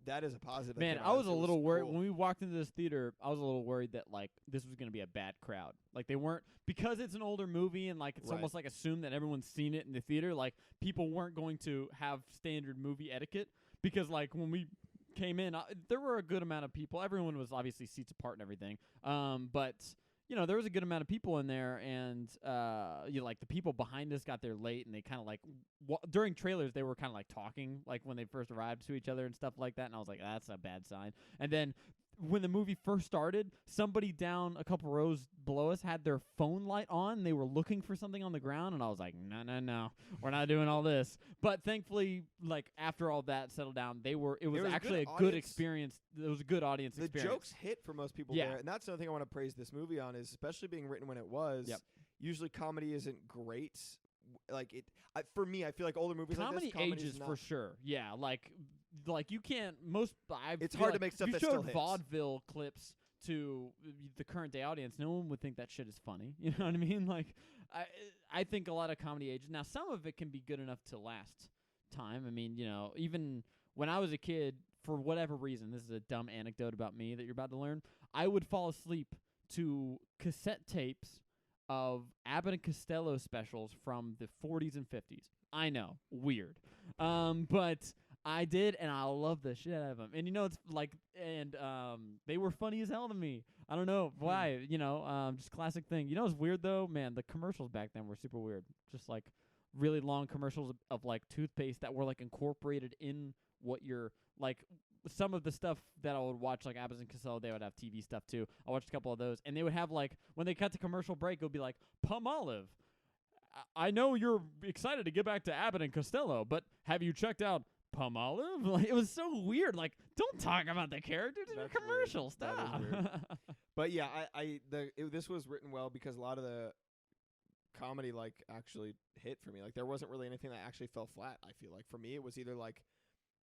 that is a positive. Man, I was a little worried when we walked into this theater. I was a little worried that like this was going to be a bad crowd. Like, they weren't, because it's an older movie and like it's almost like assumed that everyone's seen it in the theater. Like, people weren't going to have standard movie etiquette, because like when we came in, there were a good amount of people. Everyone was obviously seats apart and everything. But there was a good amount of people in there, and like the people behind us got there late, and they kind of like during trailers they were kind of like talking like when they first arrived to each other and stuff like that. And I was like, that's a bad sign. And then when the movie first started, somebody down a couple rows below us had their phone light on. They were looking for something on the ground, and I was like, no, we're not doing all this. But thankfully, like after all that settled down, it was actually a good experience. It was a good audience experience. The jokes hit for most people there, and that's another thing I want to praise this movie on is especially being written when it was. Yep. Usually comedy isn't great. Like for me, I feel like older movies comedy like this, comedy ages for sure. Yeah, like you can't it's hard to make stuff that still showed hits. vaudeville clips to the current day audience. No one would think that shit is funny. You know what I mean? Like I think a lot of comedy ages. Now some of it can be good enough to last time. I mean, even when I was a kid, for whatever reason, this is a dumb anecdote about me that you're about to learn. I would fall asleep to cassette tapes of Abbott and Costello specials from the 40s and 50s. I know, weird. But I did, and I love the shit out of them. And it's like, they were funny as hell to me. I don't know why, just classic thing. What's weird though? Man, the commercials back then were super weird. Just like really long commercials of like toothpaste that were like incorporated in what you're like. Some of the stuff that I would watch, like Abbott and Costello, they would have TV stuff too. I watched a couple of those, and they would have like when they cut to commercial break, it would be like Palmolive. I know you're excited to get back to Abbott and Costello, but have you checked out Palmolive? Like, it was so weird. Like, don't talk about the characters in your commercial. Stop. But yeah, this was written well because a lot of the comedy like actually hit for me. Like there wasn't really anything that actually fell flat. I feel like for me, it was either like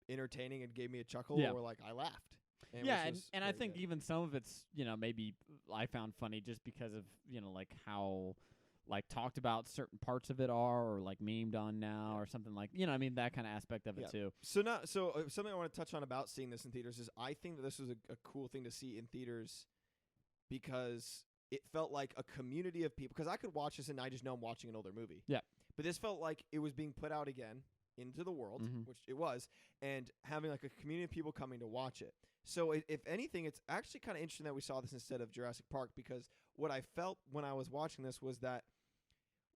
entertaining and gave me a chuckle or like I laughed. And I think even some of it's maybe I found funny just because of like how like talked about certain parts of it are or like memed on now or something like I mean that kind of aspect of it too. So something I want to touch on about seeing this in theaters is I think that this was a cool thing to see in theaters because it felt like a community of people because I could watch this and I just know I'm watching an older movie. Yeah. But this felt like it was being put out again into the world, which it was, and having like a community of people coming to watch it. So if anything, it's actually kind of interesting that we saw this instead of Jurassic Park because what I felt when I was watching this was that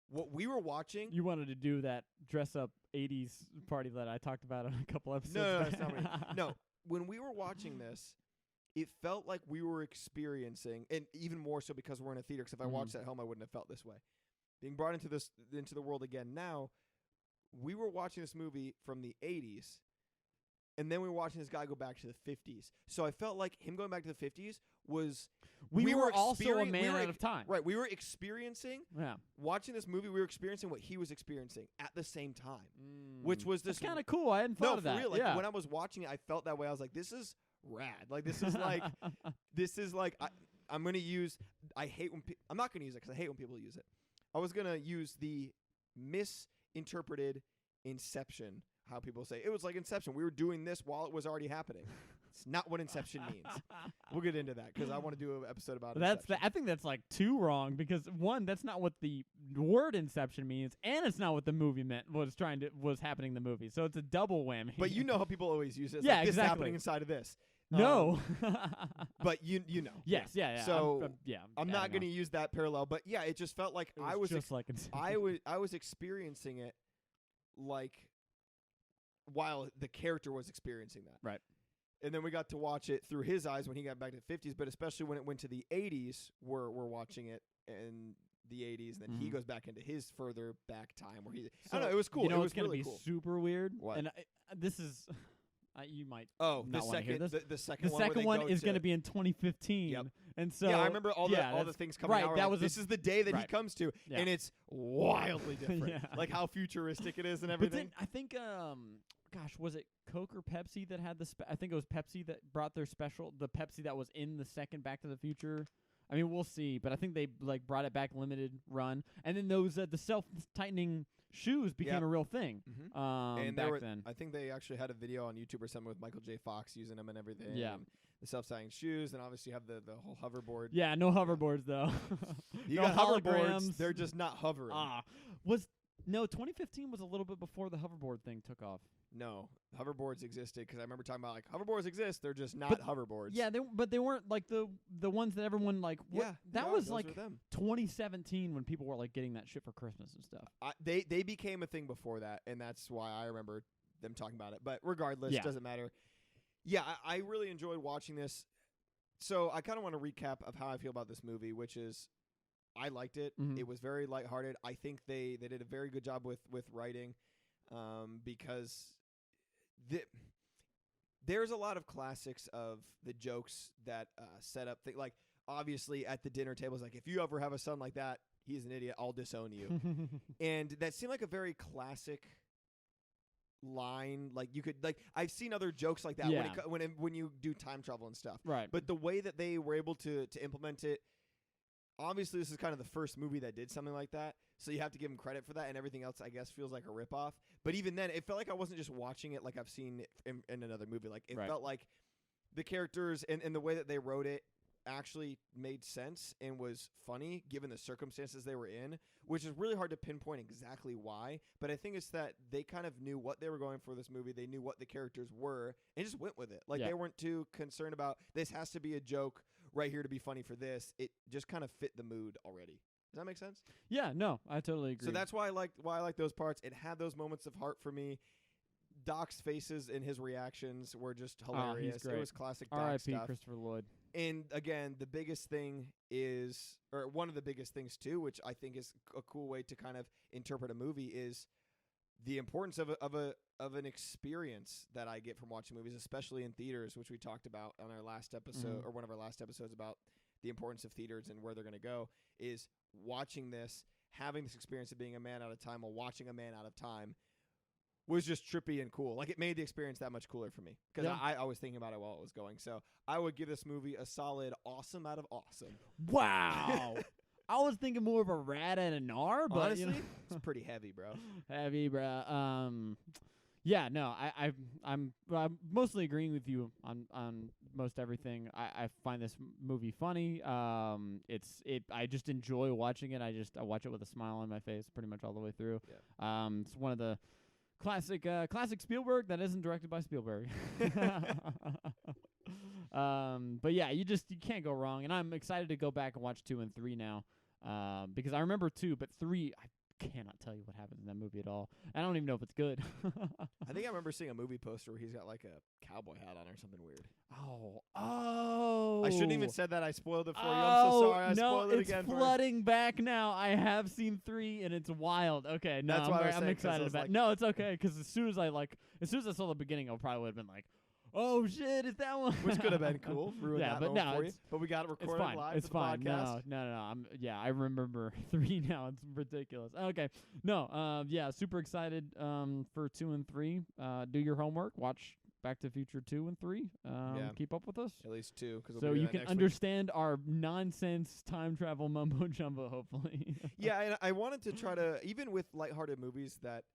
what we were watching... You wanted to do that dress-up 80s party that I talked about on a couple episodes No, back. that's not what No, when we were watching this, it felt like we were experiencing, and even more so because we're in a theater, because if I watched at home, I wouldn't have felt this way. Being brought into the world again now, we were watching this movie from the 80s, and then we were watching this guy go back to the 50s. So I felt like him going back to the 50s was... We were also a man out of time. Right. We were experiencing... Yeah. Watching this movie, we were experiencing what he was experiencing at the same time, which was this... That's kind of cool. I hadn't thought of that. No, for real. Like, when I was watching it, I felt that way. I was like, this is rad. Like, this is like... I'm going to use... I'm not going to use it because I hate when people use it. I was going to use the misinterpreted Inception, how people say it was like Inception. We were doing this while it was already happening. It's not what Inception means. We'll get into that because I want to do an episode about Inception. I think that's like too wrong because one, that's not what the word Inception means, and it's not what the movie meant. Was happening in the movie, so it's a double whammy. But you know how people always use it. It's Yeah, like, this exactly. is happening inside of this. No. But you know. Yes, yeah. So I'm not going to use that parallel, but yeah, it just felt like I was just like Inception. I was experiencing it like while the character was experiencing that. Right. And then we got to watch it through his eyes when he got back to the 50s, but especially when it went to the 80s, we're watching it in the 80s, and then he goes back into his further back time where he... I don't know, it was cool. You know, it was going to really be cool. super weird. What? And this is... you might not want to hear this. The second one. The second one is going to be in 2015. Yep. And so... Yeah, I remember all the things coming out. That was this is the day that he comes to, and it's wildly different. Like how futuristic it is and everything. But then I think... gosh, was it Coke or Pepsi that had the... I think it was Pepsi that brought their special... The Pepsi that was in the second Back to the Future... I mean, we'll see, but I think they like brought it back limited run, and then those the self-tightening shoes became a real thing. And back then, I think they actually had a video on YouTube or something with Michael J. Fox using them and everything. Yeah, and the self-tightening shoes, and obviously you have the whole hoverboard. Yeah, no hoverboards though. You no got holograms. Hoverboards, they're just not hovering. 2015 was a little bit before the hoverboard thing took off. No, hoverboards existed because I remember talking about like hoverboards exist. They're just not hoverboards. Yeah, they weren't like the ones that everyone like. That was like 2017 when people were like getting that shit for Christmas and stuff. They became a thing before that, and that's why I remember them talking about it. But regardless, it doesn't matter. Yeah, I really enjoyed watching this. So I kind of want to recap of how I feel about this movie, which is I liked it. Mhm. It was very lighthearted. I think they did a very good job with writing, because there's a lot of classics of the jokes that set up like obviously at the dinner table is like, if you ever have a son like that, he's an idiot. I'll disown you. And that seemed like a very classic line. Like you could I've seen other jokes like that Yeah. when you do time travel and stuff. Right. But the way that they were able to implement it, obviously this is kind of the first movie that did something like that. So you have to give them credit for that, and everything else I guess feels like a ripoff. But even then, it felt like I wasn't just watching it like I've seen it in another movie. Like it Right. felt like the characters and the way that they wrote it actually made sense and was funny given the circumstances they were in, which is really hard to pinpoint exactly why. But I think it's that they kind of knew what they were going for this movie. They knew what the characters were and just went with it. Like Yeah. they weren't too concerned about this has to be a joke right here to be funny for this. It just kind of fit the mood already. Does that make sense? Yeah, no, I totally agree. So that's why I like those parts. It had those moments of heart for me. Doc's faces and his reactions were just hilarious. great. It was classic Doc R.I.P. stuff. Christopher Lloyd. And again, the biggest thing is, or one of the biggest things too, which I think is a cool way to kind of interpret a movie, is the importance of an experience that I get from watching movies, especially in theaters, which we talked about on our last episode or one of our last episodes about the importance of theaters and where they're going to go. Is watching this, having this experience of being a man out of time while watching a man out of time was just trippy and cool. Like it made the experience that much cooler for me because I was thinking about it while it was going. So I would give this movie a solid awesome out of awesome. Wow. I was thinking more of a rat and an R, but Honestly, you know. it's pretty heavy, bro. Heavy, bro. Yeah, no, I'm mostly agreeing with you on most everything. I find this movie funny. I just enjoy watching it. I watch it with a smile on my face pretty much all the way through. Yeah. It's one of the classic Spielberg that isn't directed by Spielberg. But yeah, you can't go wrong, and I'm excited to go back and watch 2 and 3 now. Because I remember 2, but 3 I cannot tell you what happens in that movie at all. I don't even know if it's good. I think I remember seeing a movie poster where he's got like a cowboy hat on or something weird. Oh. I shouldn't even said that. I spoiled it for you. I'm so sorry. I spoiled it again. It's flooding back now. I have seen 3 and it's wild. Okay, no, That's why I was I'm saying, 'cause I excited was about like- it. No, it's okay because as soon as I saw the beginning, I probably would have been like, oh shit, is that one? Which could have been cool. Ruined Yeah, that but moment no, for you. it's- But we got it It's recorded fine. live It's for the fine. podcast. No. I remember 3 now. It's ridiculous. Okay. No. Yeah. Super excited. For 2 and 3. Do your homework. Watch Back to the Future 2 and 3. Yeah. Keep up with us. At least 2. Cause we'll So be doing you that can next week. understand our nonsense time travel mumbo jumbo. Hopefully. Yeah, and I wanted to try to, even with lighthearted movies that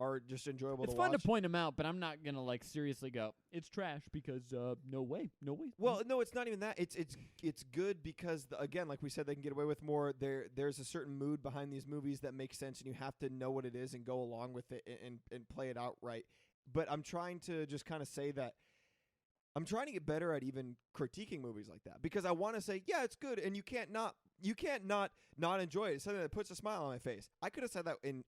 are just enjoyable It's to fun watch. to point them out, but I'm not gonna seriously go. It's trash because no way. Well, no, it's not even that. It's good because again, like we said, they can get away with more. There's a certain mood behind these movies that makes sense, and you have to know what it is and go along with it and play it out right. But I'm trying to just kind of say that I'm trying to get better at even critiquing movies like that because I want to say, yeah, it's good, and you can't not enjoy it. It's something that puts a smile on my face. I could have said that in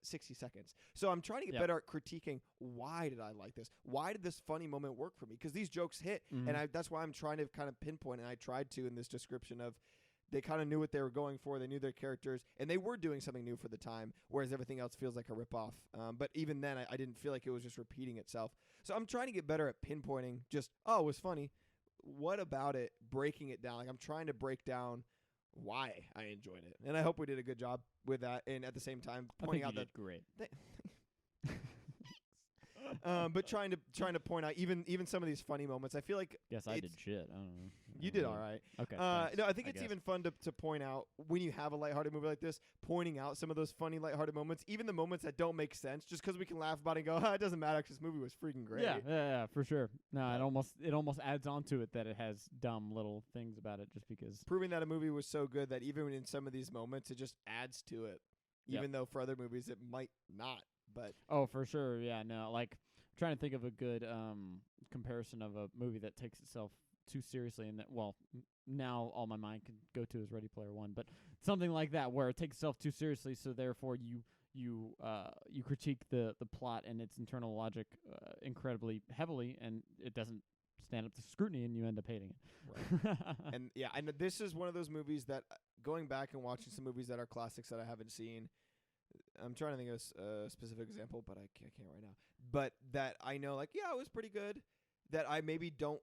60 seconds. So I'm trying to get better at critiquing. Why did I like this? Why did this funny moment work for me? Because these jokes hit, and that's why I'm trying to kind of pinpoint. And I tried to in this description of they kind of knew what they were going for. They knew their characters, and they were doing something new for the time, whereas everything else feels like a ripoff. But even then, I didn't feel like it was just repeating itself. So I'm trying to get better at pinpointing just, oh, it was funny. What about it? Breaking it down. Like I'm trying to break down why I enjoyed it. And I hope we did a good job with that. And at the same time, pointing out that great. but trying to point out even some of these funny moments. I feel like Guess I did shit. I don't know. you did all right. Okay. No, I think it's guess. even fun to point out when you have a lighthearted movie like this, pointing out some of those funny lighthearted moments, even the moments that don't make sense, just because we can laugh about it and go, it doesn't matter because this movie was freaking great. Yeah, for sure. No, it almost adds on to it that it has dumb little things about it just because. Proving that a movie was so good that even in some of these moments, it just adds to it, even though for other movies it might not. But oh, for sure. Yeah, no, like I'm trying to think of a good comparison of a movie that takes itself too seriously, and that now all my mind can go to is Ready Player One, but something like that where it takes itself too seriously, so therefore you critique the plot and its internal logic incredibly heavily, and it doesn't stand up to scrutiny, and you end up hating it. Right. And yeah, I know this is one of those movies that going back and watching some movies that are classics that I haven't seen. I'm trying to think of a specific example, but I can't right now. But that I know, like, yeah, it was pretty good. That I maybe don't.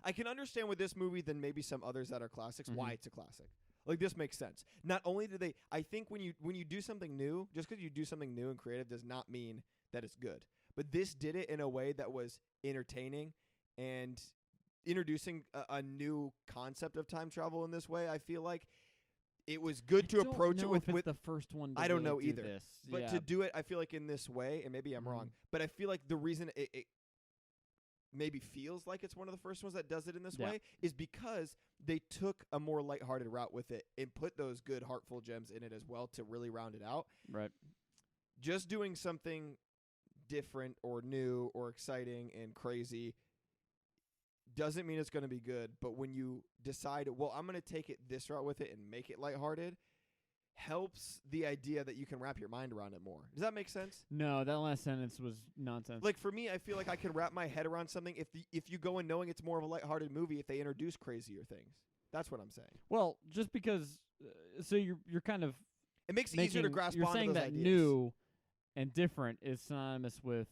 I can understand with this movie than maybe some others that are classics why it's a classic. Like, this makes sense. Not only do they, I think when you do something new, just because you do something new and creative does not mean that it's good. But this did it in a way that was entertaining and introducing a new concept of time travel in this way. I feel like it was good to approach it with the first one. I don't know do either. This. But yeah. to do it, I feel like in this way, and maybe I'm wrong, but I feel like the reason it maybe feels like it's one of the first ones that does it in this way is because they took a more lighthearted route with it and put those good heartful gems in it as well to really round it out. Right. Just doing something different or new or exciting and crazy doesn't mean it's going to be good, but when you decide, well, I'm going to take it this route with it and make it lighthearted, helps the idea that you can wrap your mind around it more. Does that make sense? No, that last sentence was nonsense. Like, for me, I feel like I can wrap my head around something if you go in knowing it's more of a lighthearted movie if they introduce crazier things. That's what I'm saying. Well, just because so you're kind of it makes it easier to grasp you're onto saying those that ideas. new and different is synonymous with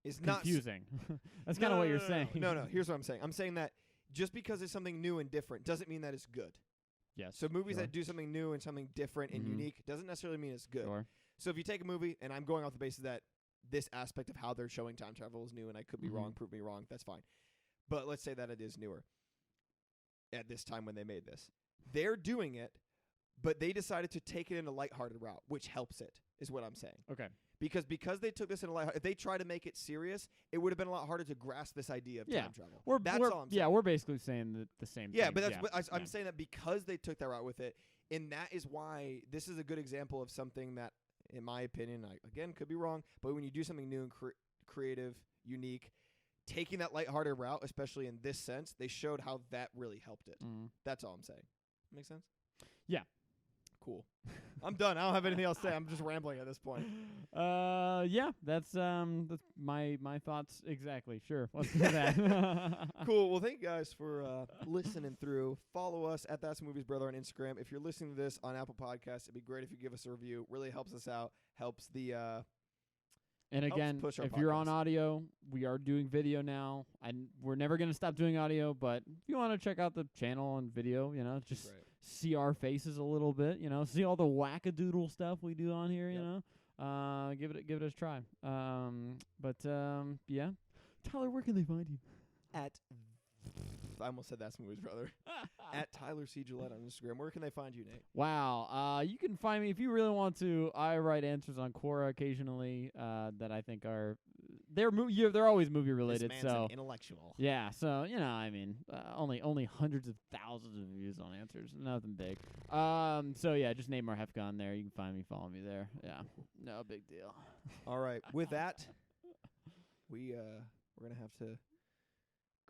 It's confusing. That's kind of what you're saying. No, here's what I'm saying. I'm saying that just because it's something new and different doesn't mean that it's good. Yes. So movies that do something new and something different and unique doesn't necessarily mean it's good. Sure. So if you take a movie, and I'm going off the basis that this aspect of how they're showing time travel is new, and I could be wrong, prove me wrong, that's fine. But let's say that it is newer at this time when they made this. They're doing it, but they decided to take it in a lighthearted route, which helps it, is what I'm saying. Okay. Because they took this in a light, if they try to make it serious, it would have been a lot harder to grasp this idea of time travel. That's all I'm saying. Yeah, we're basically saying the same thing. Yeah, but I'm saying that because they took that route with it, and that is why this is a good example of something that, in my opinion, I again could be wrong, but when you do something new and creative, unique, taking that lighthearted route, especially in this sense, they showed how that really helped it. That's all I'm saying. Make sense? Yeah. Cool. I'm done. I don't have anything else to say. I'm just rambling at this point. Yeah, that's my thoughts exactly. Sure. Let's do that. Cool. Well, thank you guys for listening through. Follow us at That's Movies Brother on Instagram. If you're listening to this on Apple Podcasts, it'd be great if you give us a review. Really helps us out. Helps the and again, push our if you're on podcast. audio, we are doing video now. And we're never going to stop doing audio, but if you want to check out the channel on video, just see our faces a little bit, see all the wackadoodle stuff we do on here, give it a try. Yeah. Tyler, where can they find you? I almost said That's Movies Brother. At Tyler C. Gillette on Instagram. Where can they find you, Nate? Wow. You can find me if you really want to. I write answers on Quora occasionally that I think are they're always movie related. This man's so an intellectual. yeah. So only hundreds of thousands of views on answers. Nothing big. So yeah, just name our Hefka on there. You can find me. Follow me there. Yeah. No big deal. All right. With that, we're gonna have to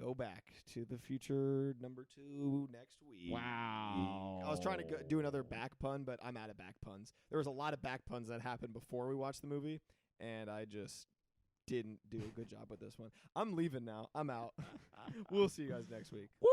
go back to the future number 2 next week. Wow. I was trying to do another back pun, but I'm out of back puns. There was a lot of back puns that happened before we watched the movie, and I just didn't do a good job with this one. I'm leaving now. I'm out. We'll see you guys next week. Woo!